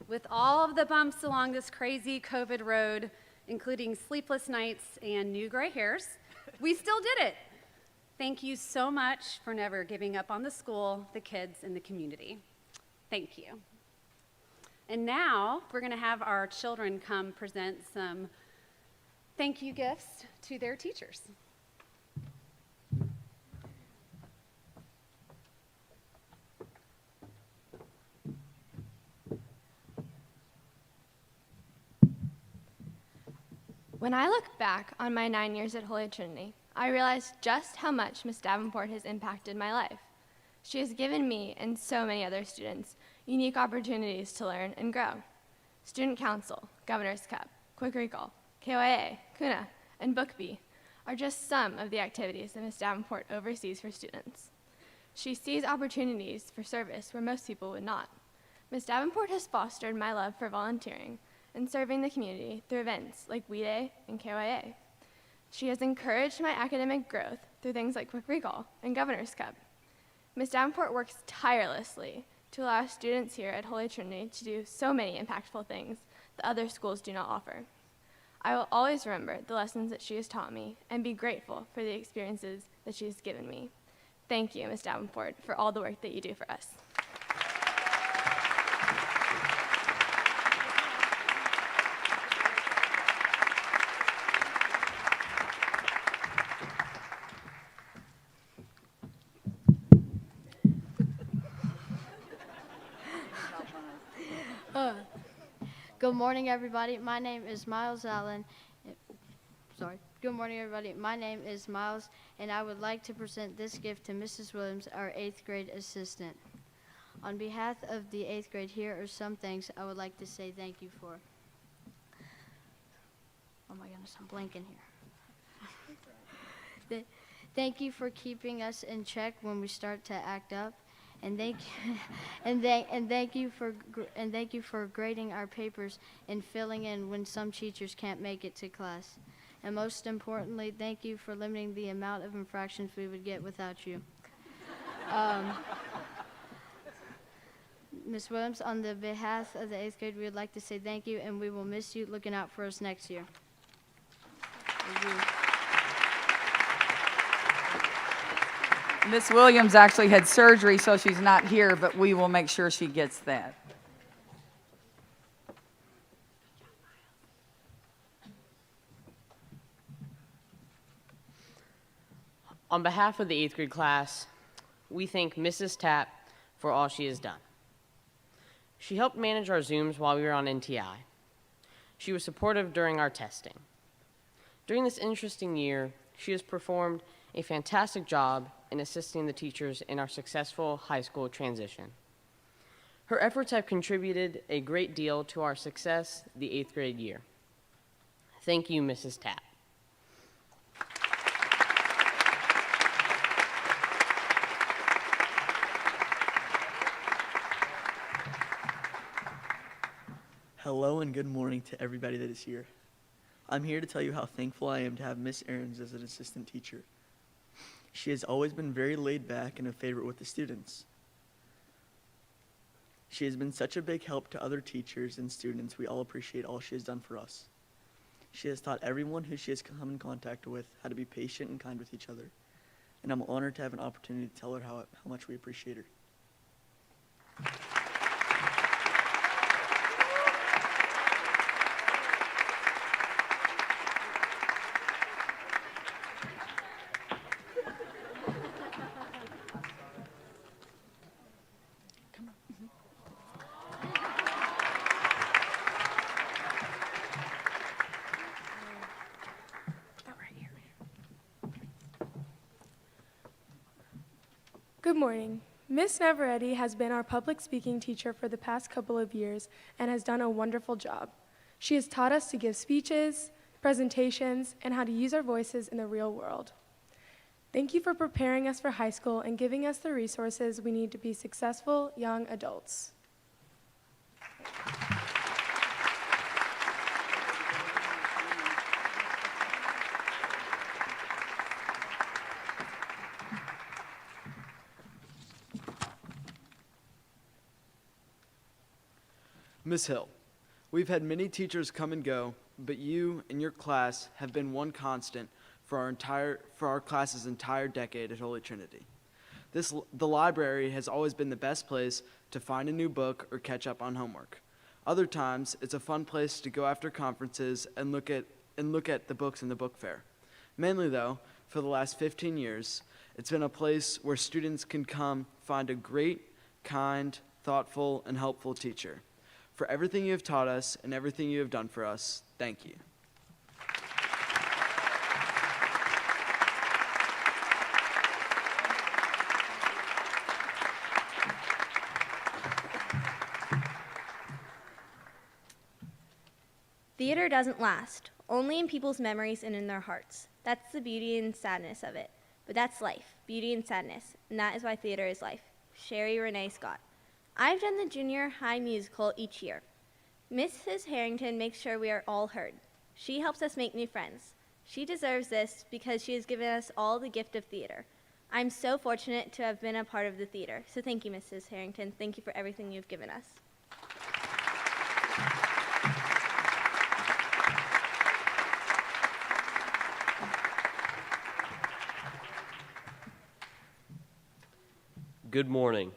With all of the bumps along this crazy COVID road, including sleepless nights and new gray hairs, we still did it. Thank you so much for never giving up on the school, the kids, and the community. Thank you. And now we're going to have our children come present some thank you gifts to their teachers. When I look back on my 9 years at Holy Trinity, I realize just how much Miss Davenport has impacted my life. She has given me and so many other students unique opportunities to learn and grow. Student Council, Governor's Cup, Quick Recall, KYA, CUNA, and Book Bee are just some of the activities that Miss Davenport oversees for students. She sees opportunities for service where most people would not. Miss Davenport has fostered my love for volunteering and serving the community through events like We Day and KYA. She has encouraged my academic growth through things like Quick Recall and Governor's Cup. Ms. Davenport works tirelessly to allow students here at Holy Trinity to do so many impactful things that other schools do not offer. I will always remember the lessons that she has taught me and be grateful for the experiences that she has given me. Thank you, Ms. Davenport, for all the work that you do for us. Good morning, everybody. My name is Miles Allen. Good morning, everybody. My name is Miles, and I would like to present this gift to Mrs. Williams, our 8th grade assistant. On behalf of the 8th grade, here are some things I would like to say thank you for. Oh my goodness, I'm blanking here. Thank you for keeping us in check when we start to act up. And thank you for grading our papers and filling in when some teachers can't make it to class. And most importantly, thank you for limiting the amount of infractions we would get without you. Ms. Williams, on the behalf of the 8th grade, we would like to say thank you, and we will miss you looking out for us next year. Thank you. Miss Williams actually had surgery, so she's not here, but we will make sure she gets that. On behalf of the 8th grade class, we thank Mrs. Tapp for all she has done. She helped manage our Zooms while we were on NTI. She was supportive during our testing. During this interesting year, she has performed a fantastic job in assisting the teachers in our successful high school transition. Her efforts have contributed a great deal to our success the 8th grade year. Thank you, Mrs. Tapp. Hello and good morning to everybody that is here. I'm here to tell you how thankful I am to have Miss Aarons as an assistant teacher. She has always been very laid back and a favorite with the students. She has been such a big help to other teachers and students. We all appreciate all she has done for us. She has taught everyone who she has come in contact with how to be patient and kind with each other. And I'm honored to have an opportunity to tell her how much we appreciate her. Good morning. Miss Navarrete has been our public speaking teacher for the past couple of years and has done a wonderful job. She has taught us to give speeches, presentations, and how to use our voices in the real world. Thank you for preparing us for high school and giving us the resources we need to be successful young adults. Ms. Hill, we've had many teachers come and go, but you and your class have been one constant for our class's entire decade at Holy Trinity. The library has always been the best place to find a new book or catch up on homework. Other times, it's a fun place to go after conferences and look at the books in the book fair. Mainly though, for the last 15 years, it's been a place where students can come find a great, kind, thoughtful, and helpful teacher. For everything you have taught us and everything you have done for us, thank you. Theater doesn't last, only in people's memories and in their hearts. That's the beauty and sadness of it. But that's life, beauty and sadness, and that is why theater is life. Sherry Renee Scott. I've done the junior high musical each year. Mrs. Harrington makes sure we are all heard. She helps us make new friends. She deserves this because she has given us all the gift of theater. I'm so fortunate to have been a part of the theater. So thank you, Mrs. Harrington. Thank you for everything you've given us. Good morning.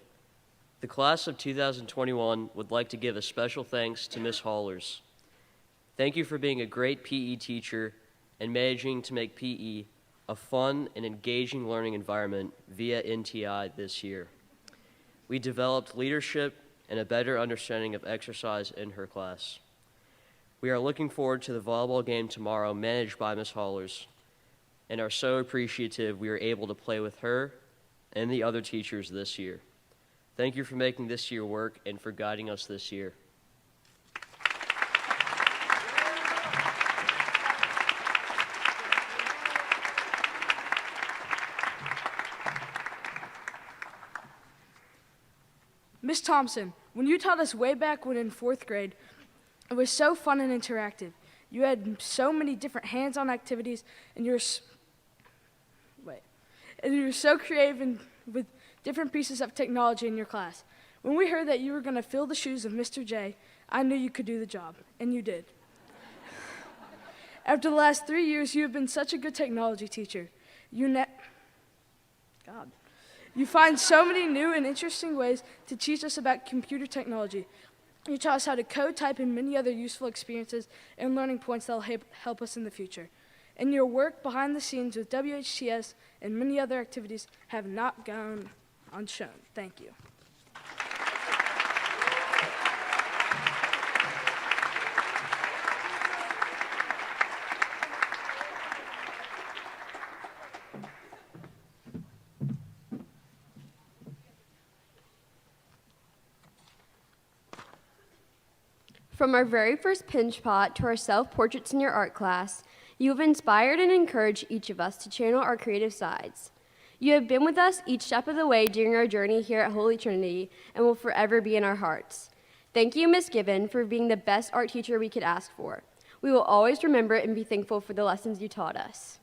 The class of 2021 would like to give a special thanks to Ms. Hollers. Thank you for being a great PE teacher and managing to make PE a fun and engaging learning environment via NTI this year. We developed leadership and a better understanding of exercise in her class. We are looking forward to the volleyball game tomorrow managed by Ms. Hollers and are so appreciative we are able to play with her and the other teachers this year. Thank you for making this year work and for guiding us this year. Miss Thompson, when you taught us way back when in 4th grade, it was so fun and interactive. You had so many different hands-on activities, and you were so creative and with different pieces of technology in your class. When we heard that you were going to fill the shoes of Mr. J, I knew you could do the job, and you did. After the last 3 years, you have been such a good technology teacher. You find so many new and interesting ways to teach us about computer technology. You taught us how to code, type, and many other useful experiences and learning points that will help us in the future. And your work behind the scenes with WHTS and many other activities have not gone unshown. Thank you. From our very first pinch pot to our self-portraits in your art class, you have inspired and encouraged each of us to channel our creative sides. You have been with us each step of the way during our journey here at Holy Trinity and will forever be in our hearts. Thank you, Ms. Gibbon, for being the best art teacher we could ask for. We will always remember it and be thankful for the lessons you taught us.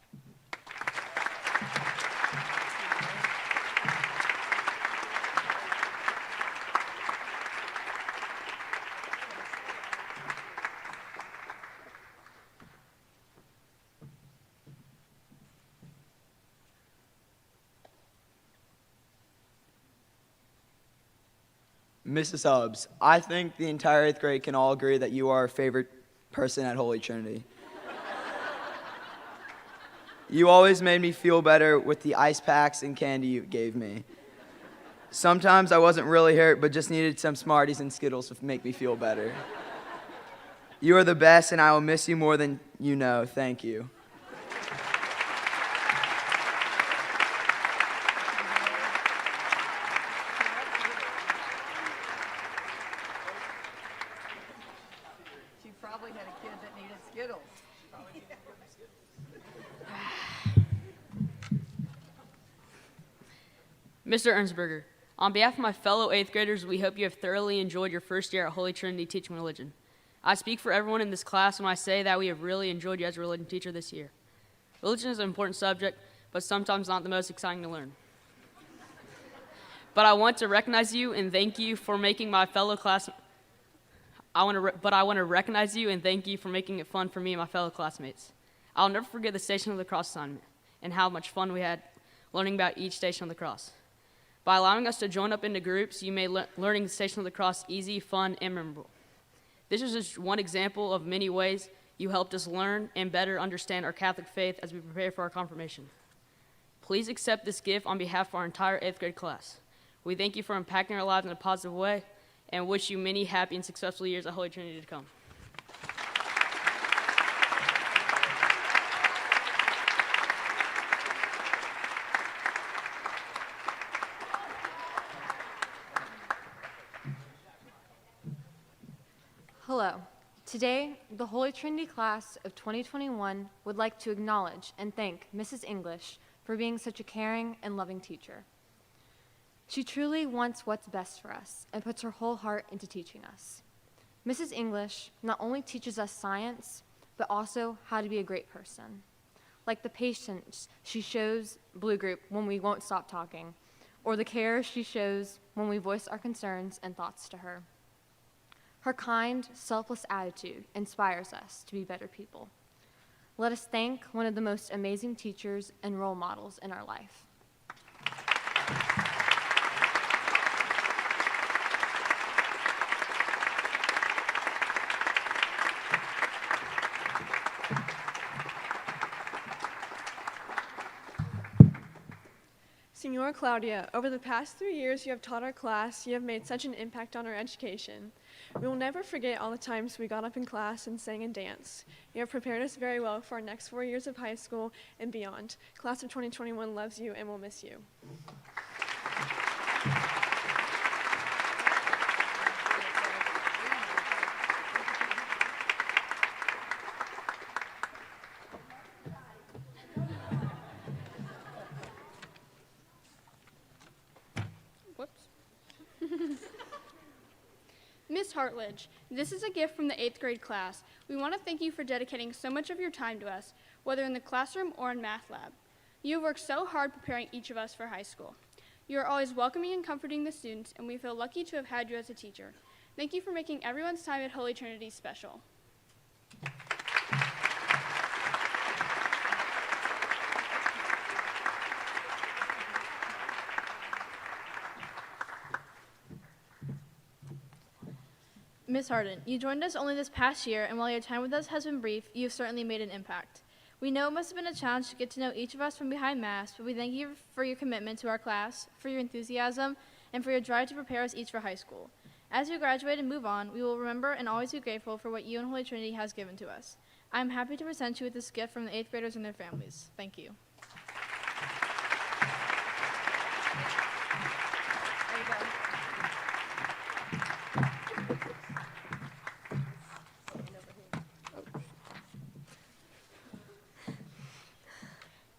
Mrs. Hubbs, I think the entire 8th grade can all agree that you are our favorite person at Holy Trinity. You always made me feel better with the ice packs and candy you gave me. Sometimes I wasn't really hurt, but just needed some Smarties and Skittles to make me feel better. You are the best, and I will miss you more than you know. Thank you. Probably had a kid that needed Skittles. Mr. Ernstberger, on behalf of my fellow 8th graders, we hope you have thoroughly enjoyed your first year at Holy Trinity teaching religion. I speak for everyone in this class when I say that we have really enjoyed you as a religion teacher this year. Religion is an important subject, but sometimes not the most exciting to learn. But I want to recognize you and thank you for making my fellow class. I want to recognize you and thank you for making it fun for me and my fellow classmates. I'll never forget the Station of the Cross assignment and how much fun we had learning about each Station of the Cross. By allowing us to join up into groups, you made learning the Station of the Cross easy, fun, and memorable. This is just one example of many ways you helped us learn and better understand our Catholic faith as we prepare for our confirmation. Please accept this gift on behalf of our entire 8th grade class. We thank you for impacting our lives in a positive way and wish you many happy and successful years at Holy Trinity to come. Hello. Today, the Holy Trinity class of 2021 would like to acknowledge and thank Mrs. English for being such a caring and loving teacher. She truly wants what's best for us and puts her whole heart into teaching us. Mrs. English not only teaches us science, but also how to be a great person. Like the patience she shows Blue Group when we won't stop talking, or the care she shows when we voice our concerns and thoughts to her. Her kind, selfless attitude inspires us to be better people. Let us thank one of the most amazing teachers and role models in our life. Senora Claudia, over the past 3 years you have taught our class, you have made such an impact on our education. We will never forget all the times we got up in class and sang and danced. You have prepared us very well for our next 4 years of high school and beyond. Class of 2021 loves you and will miss you. Miss Hartledge, this is a gift from the 8th grade class. We want to thank you for dedicating so much of your time to us, whether in the classroom or in math lab. You have worked so hard preparing each of us for high school. You are always welcoming and comforting the students, and we feel lucky to have had you as a teacher. Thank you for making everyone's time at Holy Trinity special. Miss Harden, you joined us only this past year, and while your time with us has been brief, you have certainly made an impact. We know it must have been a challenge to get to know each of us from behind masks, but we thank you for your commitment to our class, for your enthusiasm, and for your drive to prepare us each for high school. As you graduate and move on, we will remember and always be grateful for what you and Holy Trinity has given to us. I am happy to present you with this gift from the 8th graders and their families. Thank you.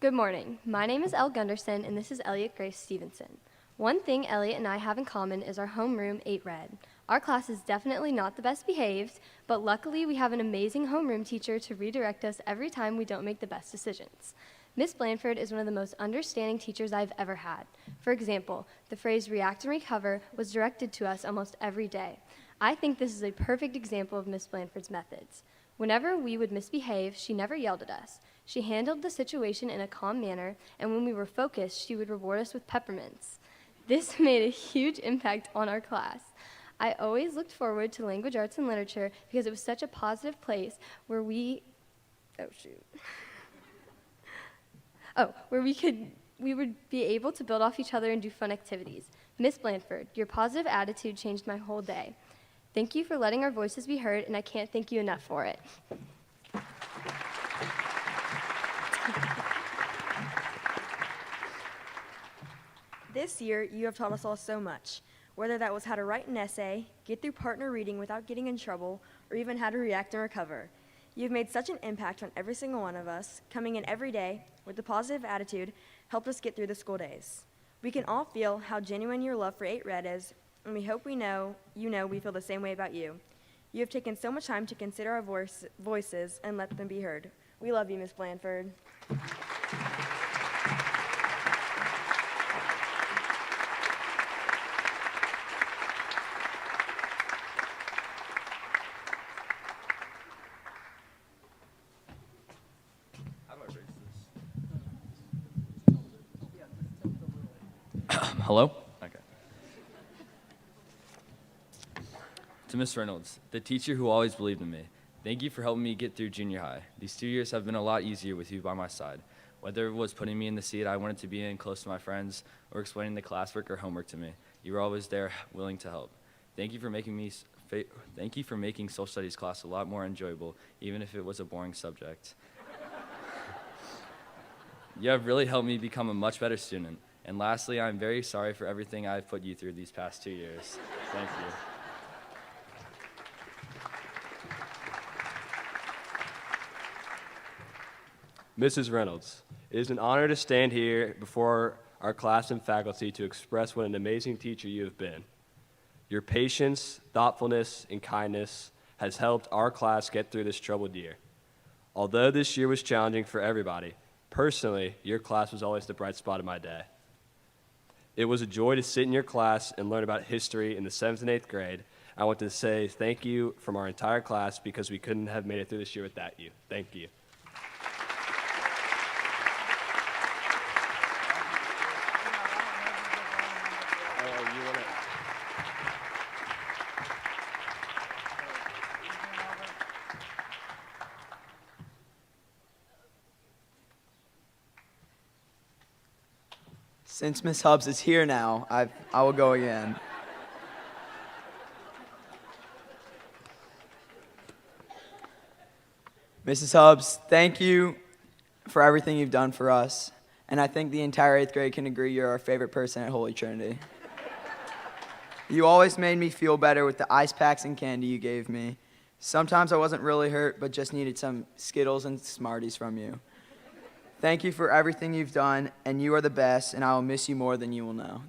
Good morning. My name is Elle Gunderson, and this is Elliot Grace Stevenson. One thing Elliot and I have in common is our homeroom 8 Red. Our class is definitely not the best behaved, but luckily we have an amazing homeroom teacher to redirect us every time we don't make the best decisions. Miss Blanford is one of the most understanding teachers I've ever had. For example, the phrase react and recover was directed to us almost every day. I think this is a perfect example of Miss Blanford's methods. Whenever we would misbehave, she never yelled at us. She handled the situation in a calm manner, and when we were focused, she would reward us with peppermints. This made a huge impact on our class. I always looked forward to language arts and literature because it was such a positive place where we would be able to build off each other and do fun activities. Miss Blanford, your positive attitude changed my whole day. Thank you for letting our voices be heard, and I can't thank you enough for it. This year, you have taught us all so much. whether that was how to write an essay, get through partner reading without getting in trouble, or even how to react and recover. You've made such an impact on every single one of us. Coming in every day with a positive attitude helped us get through the school days. We can all feel how genuine your love for 8 Red is, and we hope we feel the same way about you. You have taken so much time to consider our voices and let them be heard. We love you, Ms. Blandford. Hello? Okay. To Miss Reynolds, the teacher who always believed in me, thank you for helping me get through junior high. These 2 years have been a lot easier with you by my side. Whether it was putting me in the seat I wanted to be in close to my friends or explaining the classwork or homework to me, you were always there willing to help. Thank you for making social studies class a lot more enjoyable, even if it was a boring subject. You have really helped me become a much better student. And lastly, I'm very sorry for everything I've put you through these past 2 years. Thank you. Mrs. Reynolds, it is an honor to stand here before our class and faculty to express what an amazing teacher you have been. Your patience, thoughtfulness, and kindness has helped our class get through this troubled year. Although this year was challenging for everybody, personally, your class was always the bright spot of my day. It was a joy to sit in your class and learn about history in the 7th and 8th grade. I want to say thank you from our entire class because we couldn't have made it through this year without you. Thank you. Since Miss Hubbs is here now, I will go again. Mrs. Hubbs, thank you for everything you've done for us, and I think the entire 8th grade can agree you're our favorite person at Holy Trinity. You always made me feel better with the ice packs and candy you gave me. Sometimes I wasn't really hurt, but just needed some Skittles and Smarties from you. Thank you for everything you've done, and you are the best, and I will miss you more than you will know.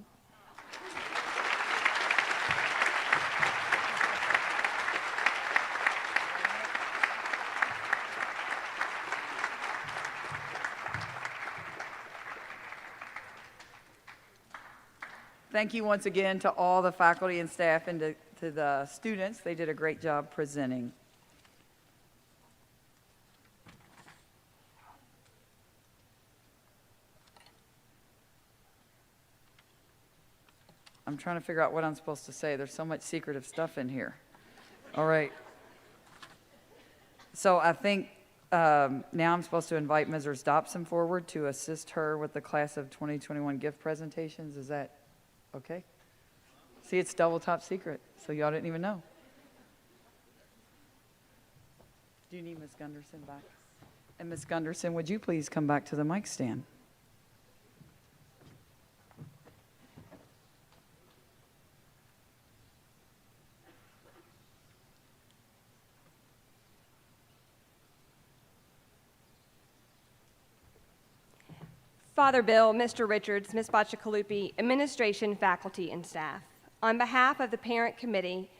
Thank you once again to all the faculty and staff and to the students. They did a great job presenting. I'm trying to figure out what I'm supposed to say. There's so much secretive stuff in here. All right. So I think now I'm supposed to invite Mrs. Dobson forward to assist her with the class of 2021 gift presentations. Is that okay? See, it's double top secret, so y'all didn't even know. Do you need Ms. Gunderson back? And Ms. Gunderson, would you please come back to the mic stand? Father Bill, Mr. Richards, Ms. Bacciacalupi, administration, faculty, and staff. On behalf of the parent committee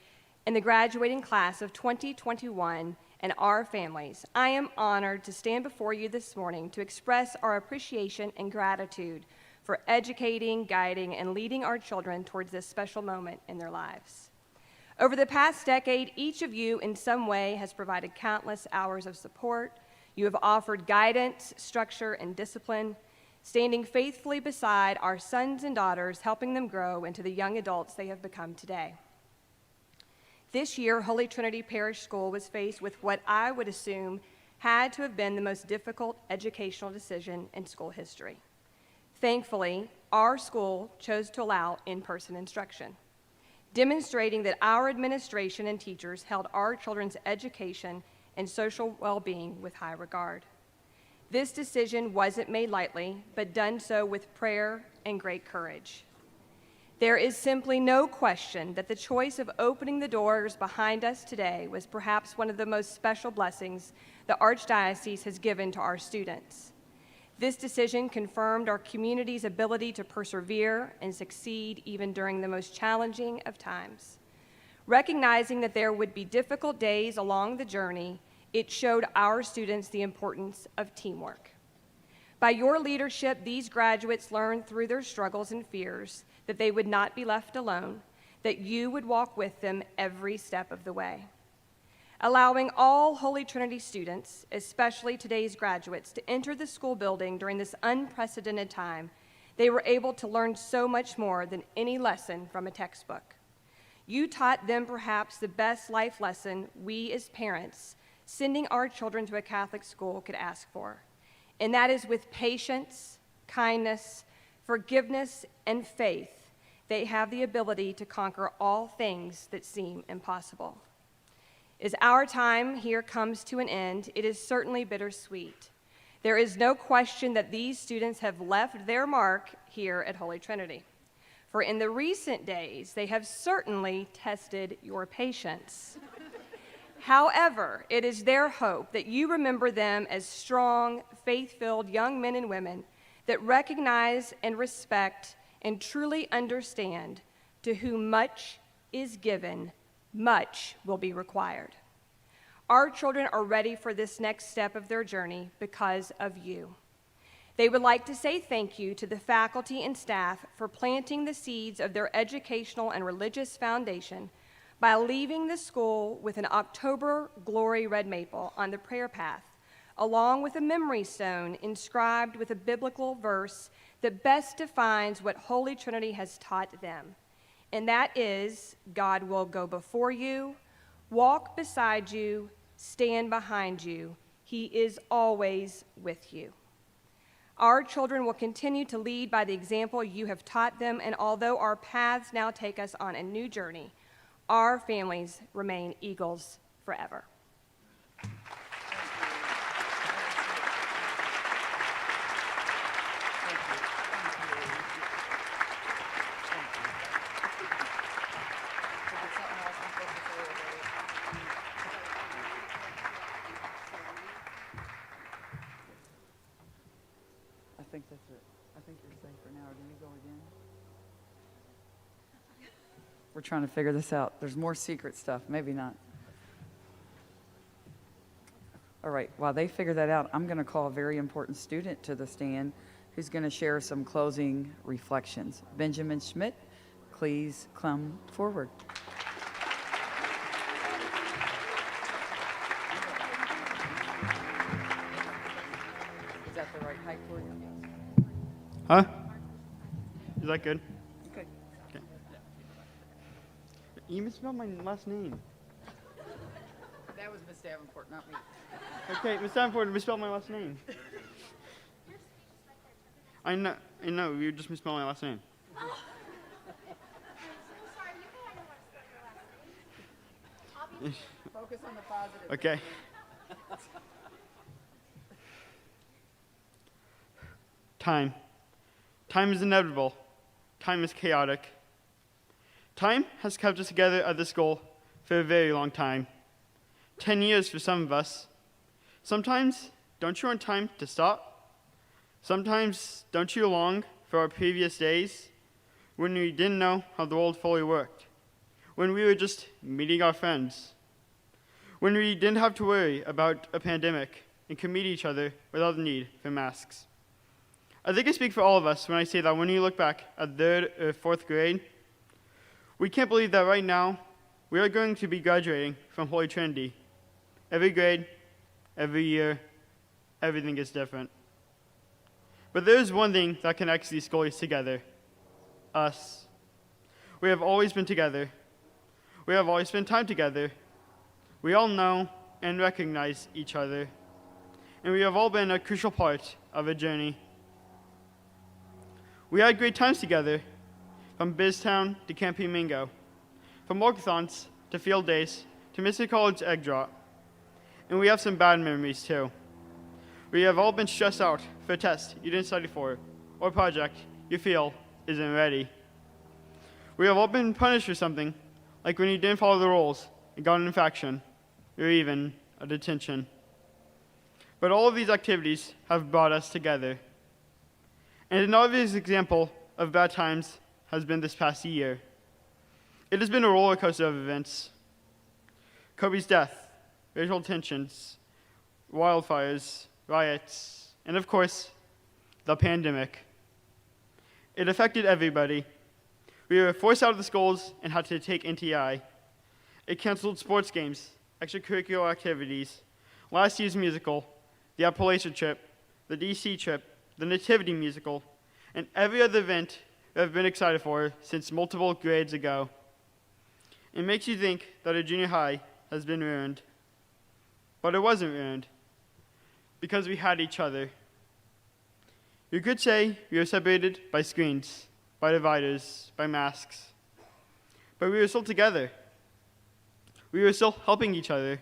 and the graduating class of 2021 and our families, I am honored to stand before you this morning to express our appreciation and gratitude for educating, guiding, and leading our children towards this special moment in their lives. Over the past decade, each of you in some way has provided countless hours of support. You have offered guidance, structure, and discipline, standing faithfully beside our sons and daughters, helping them grow into the young adults they have become today. This year, Holy Trinity Parish School was faced with what I would assume had to have been the most difficult educational decision in school history. Thankfully, our school chose to allow in-person instruction, demonstrating that our administration and teachers held our children's education and social well-being with high regard. This decision wasn't made lightly, but done so with prayer and great courage. There is simply no question that the choice of opening the doors behind us today was perhaps one of the most special blessings the Archdiocese has given to our students. This decision confirmed our community's ability to persevere and succeed even during the most challenging of times. Recognizing that there would be difficult days along the journey, it showed our students the importance of teamwork. By your leadership, these graduates learned through their struggles and fears that they would not be left alone, that you would walk with them every step of the way. Allowing all Holy Trinity students, especially today's graduates, to enter the school building during this unprecedented time, they were able to learn so much more than any lesson from a textbook. You taught them perhaps the best life lesson we as parents, sending our children to a Catholic school, could ask for, and that is with patience, kindness, forgiveness, and faith, they have the ability to conquer all things that seem impossible. As our time here comes to an end, it is certainly bittersweet. There is no question that these students have left their mark here at Holy Trinity. For in the recent days, they have certainly tested your patience. However, it is their hope that you remember them as strong, faith-filled young men and women that recognize and respect and truly understand to whom much is given, much will be required. Our children are ready for this next step of their journey because of you. They would like to say thank you to the faculty and staff for planting the seeds of their educational and religious foundation by leaving the school with an October Glory red maple on the prayer path, along with a memory stone inscribed with a biblical verse that best defines what Holy Trinity has taught them. And that is, God will go before you, walk beside you, stand behind you. He is always with you. Our children will continue to lead by the example you have taught them, and although our paths now take us on a new journey, our families remain eagles forever. I think that's it. I think you're safe for now. Do you go again? We're trying to figure this out. There's more secret stuff. Maybe not. All right. While they figure that out, I'm going to call a very important student to the stand who's going to share some closing reflections. Benjamin Schmidt, please come forward. Is that the right height for you? Huh? Is that good? Okay. Okay. You misspelled my last name. That was Miss Davenport, not me. Okay, Miss Davenport misspelled my last name. I know, you just misspelled my last name. Focus on the positive. Okay. Time. Time is inevitable. Time is chaotic. Time has kept us together at this school for a very long time. 10 years for some of us. Sometimes, don't you want time to stop? Sometimes, don't you long for our previous days when we didn't know how the world fully worked? When we were just meeting our friends? When we didn't have to worry about a pandemic and could meet each other without the need for masks? I think I speak for all of us when I say that when you look back at 3rd or 4th grade, we can't believe that right now we are going to be graduating from Holy Trinity. Every grade, every year, everything is different. But there is one thing that connects these schools together: us. We have always been together. We have always spent time together. We all know and recognize each other. And we have all been a crucial part of a journey. We had great times together, from Biztown to Camp Mingo, from walkathons to field days to Mr. College egg drop. And we have some bad memories too. We have all been stressed out for a test you didn't study for, or a project you feel isn't ready. We have all been punished for something, like when you didn't follow the rules and got an infraction, or even a detention. But all of these activities have brought us together. And an obvious example of bad times has been this past year. It has been a roller coaster of events. Kobe's death, racial tensions, wildfires, riots, and of course, the pandemic. It affected everybody. We were forced out of the schools and had to take NTI. It canceled sports games, extracurricular activities, last year's musical, the Appalachia trip, the DC trip, the Nativity musical, and every other event I've been excited for since multiple grades ago. It makes you think that a junior high has been ruined. But it wasn't ruined, because we had each other. You could say we were separated by screens, by dividers, by masks. But we were still together. We were still helping each other.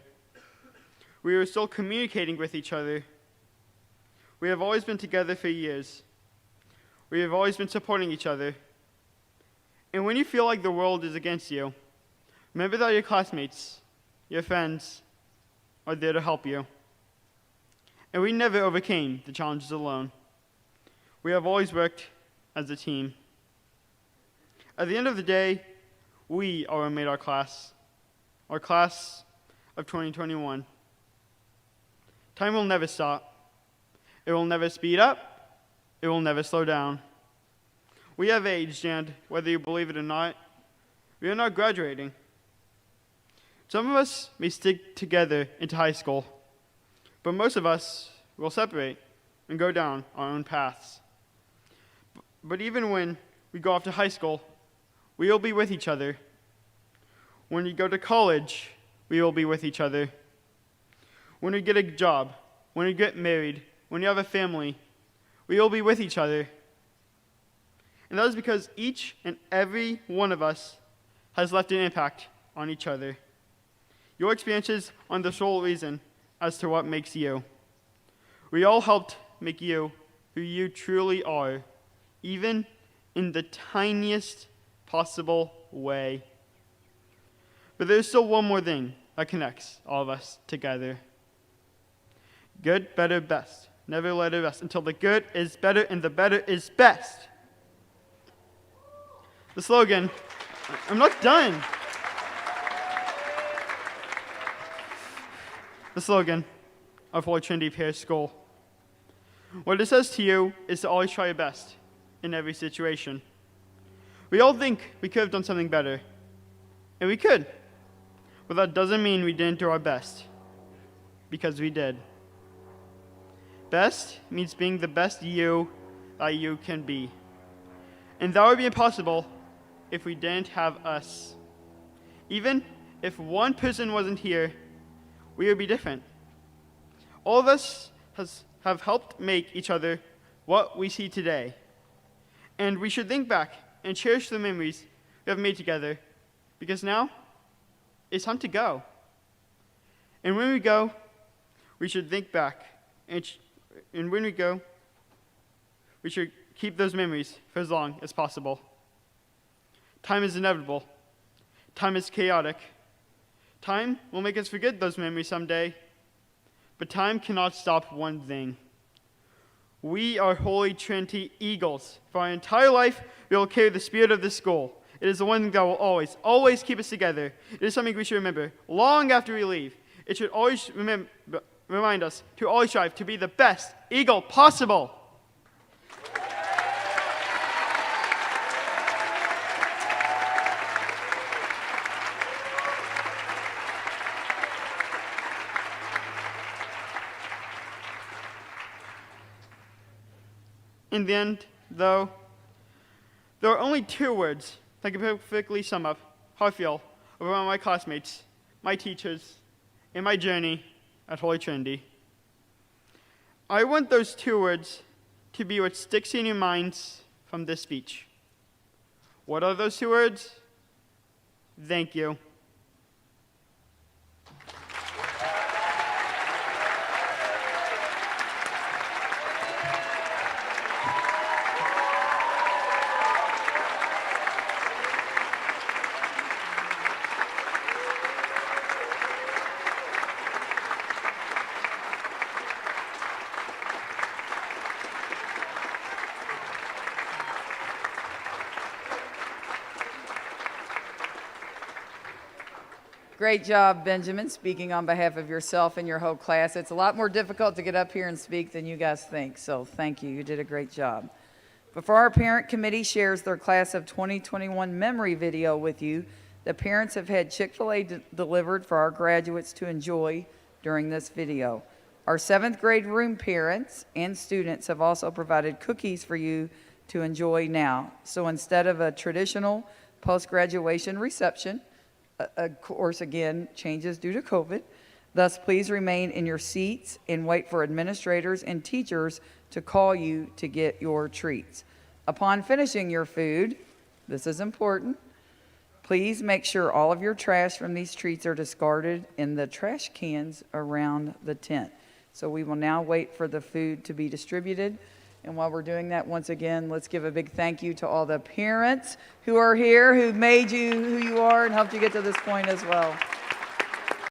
We were still communicating with each other. We have always been together for years. We have always been supporting each other. And when you feel like the world is against you, remember that your classmates, your friends, are there to help you. And we never overcame the challenges alone. We have always worked as a team. At the end of the day, we are what made our class of 2021. Time will never stop. It will never speed up. It will never slow down. We have aged, and whether you believe it or not, we are not graduating. Some of us may stick together into high school, but most of us will separate and go down our own paths. But even when we go off to high school, we will be with each other. When we go to college, we will be with each other. When we get a job, when we get married, when you have a family, we will be with each other. And that is because each and every one of us has left an impact on each other. Your experiences are the sole reason as to what makes you. We all helped make you who you truly are, even in the tiniest possible way. But there's still one more thing that connects all of us together. Good, better, best. Never let it rest until the good is better and the better is best. The slogan, I'm not done. The slogan of Holy Trinity Parish School. What it says to you is to always try your best in every situation. We all think we could have done something better, and we could, but that doesn't mean we didn't do our best, because we did. Best means being the best you that you can be, and that would be impossible if we didn't have us. Even if one person wasn't here, we would be different. All of us have helped make each other what we see today. And we should think back and cherish the memories we have made together, because now it's time to go. And when we go, we should think back. And when we go, we should keep those memories for as long as possible. Time is inevitable. Time is chaotic. Time will make us forget those memories someday, but time cannot stop one thing. We are Holy Trinity Eagles. For our entire life, we will carry the spirit of this school. It is the one thing that will always, always keep us together. It is something we should remember long after we leave. It should always remind us to always strive to be the best Eagle possible. In the end, though, there are only two words that can perfectly sum up how I feel about my classmates, my teachers, and my journey at Holy Trinity. I want those two words to be what sticks in your minds from this speech. What are those two words? Thank you. Great job, Benjamin, speaking on behalf of yourself and your whole class. It's a lot more difficult to get up here and speak than you guys think, so thank you. You did a great job. Before our parent committee shares their class of 2021 memory video with you, the parents have had Chick-fil-A delivered for our graduates to enjoy during this video. Our 7th grade room parents and students have also provided cookies for you to enjoy now. So instead of a traditional post-graduation reception, of course, again, changes due to COVID. Thus, please remain in your seats and wait for administrators and teachers to call you to get your treats. Upon finishing your food, this is important, please make sure all of your trash from these treats are discarded in the trash cans around the tent. So we will now wait for the food to be distributed. And while we're doing that, once again, let's give a big thank you to all the parents who are here, who made you who you are and helped you get to this point as well.